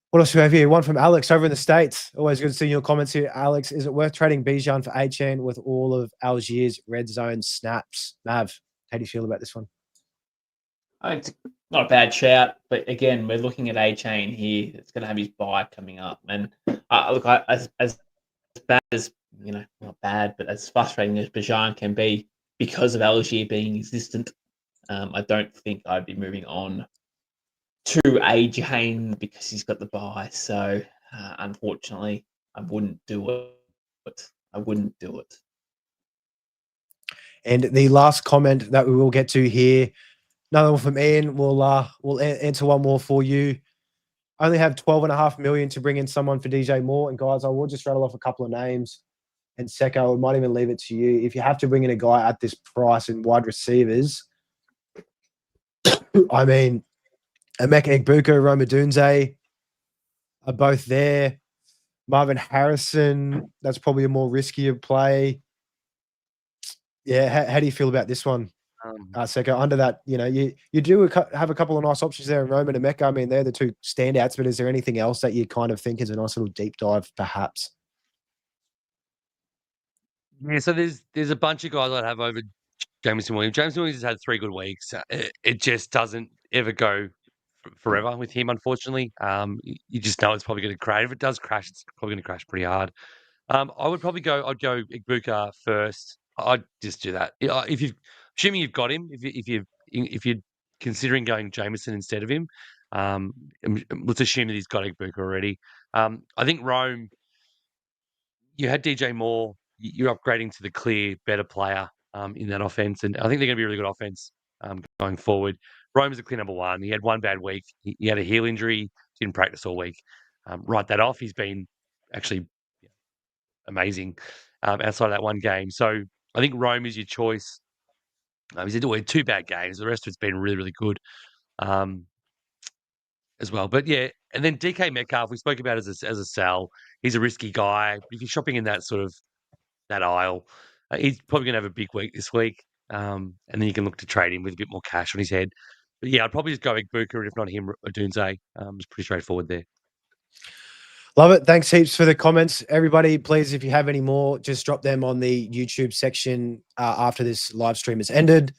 What else do we have here? One from Alex over in the States. Always good to see your comments here, Alex. Is it worth trading Bijan for Achane with all of Algiers' red zone snaps? Mav, how do you feel about this one? It's not a bad shout, but again, we're looking at Achane here. It's going to have his bye coming up, and look, as bad as not bad, but as frustrating as Bijan can be because of Algier being existent, I don't think I'd be moving on to Achane because he's got the bye. So unfortunately, I wouldn't do it. I wouldn't do it. And the last comment that we will get to here, another one from Ian. We'll answer one more for you. Only have 12.5 million to bring in someone for DJ Moore. And guys, I will just rattle off a couple of names. And Secko, I might even leave it to you. If you have to bring in a guy at this price in wide receivers, I mean, Emeka Egbuka, Roma Dunze are both there. Marvin Harrison, that's probably a more riskier play. Yeah, how do you feel about this one, Secko? Under that, you do have a couple of nice options there in Roman and Emeka. I mean, they're the 2 standouts, but is there anything else that you kind of think is a nice little deep dive, perhaps? Yeah, so there's a bunch of guys I'd have over Jameson Williams. Jameson Williams has had 3 good weeks. It just doesn't ever go forever with him, unfortunately. You just know it's probably going to crash. If it does crash, it's probably going to crash pretty hard. I'd go Egbuka first. I'd just do that. Assuming you've got him, if you're considering going Jameson instead of him, let's assume that he's got Egbuka already. I think Rome, you had DJ Moore. You're upgrading to the clear better player in that offense, and I think they're going to be a really good offense going forward. Rome is a clear number 1. He had 1 bad week. He had a heel injury. Didn't practice all week. Write that off. He's been actually amazing outside of that 1 game. So I think Rome is your choice. He's had 2 bad games. The rest of it's been really, really good as well. But yeah, and then DK Metcalf, we spoke about as a sell. He's a risky guy. If you're shopping in that sort of that aisle, he's probably going to have a big week this week. And then you can look to trade him with a bit more cash on his head. But yeah, I'd probably just go Egbuka, and if not him, Odunze. It's pretty straightforward there. Love it. Thanks heaps for the comments. Everybody, please, if you have any more, just drop them on the YouTube section after this live stream has ended.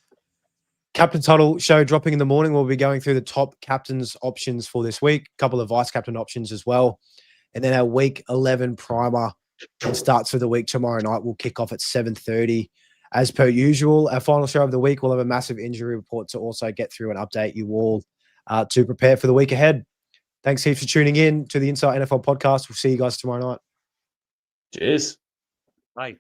Captain's Huddle show dropping in the morning. We'll be going through the top captain's options for this week, a couple of vice captain options as well. And then our week 11 primer starts for the week tomorrow night. We'll kick off at 7:30. As per usual, our final show of the week, we'll have a massive injury report to also get through and update you all to prepare for the week ahead. Thanks heaps for tuning in to the Inside NFL podcast. We'll see you guys tomorrow night. Cheers. Bye.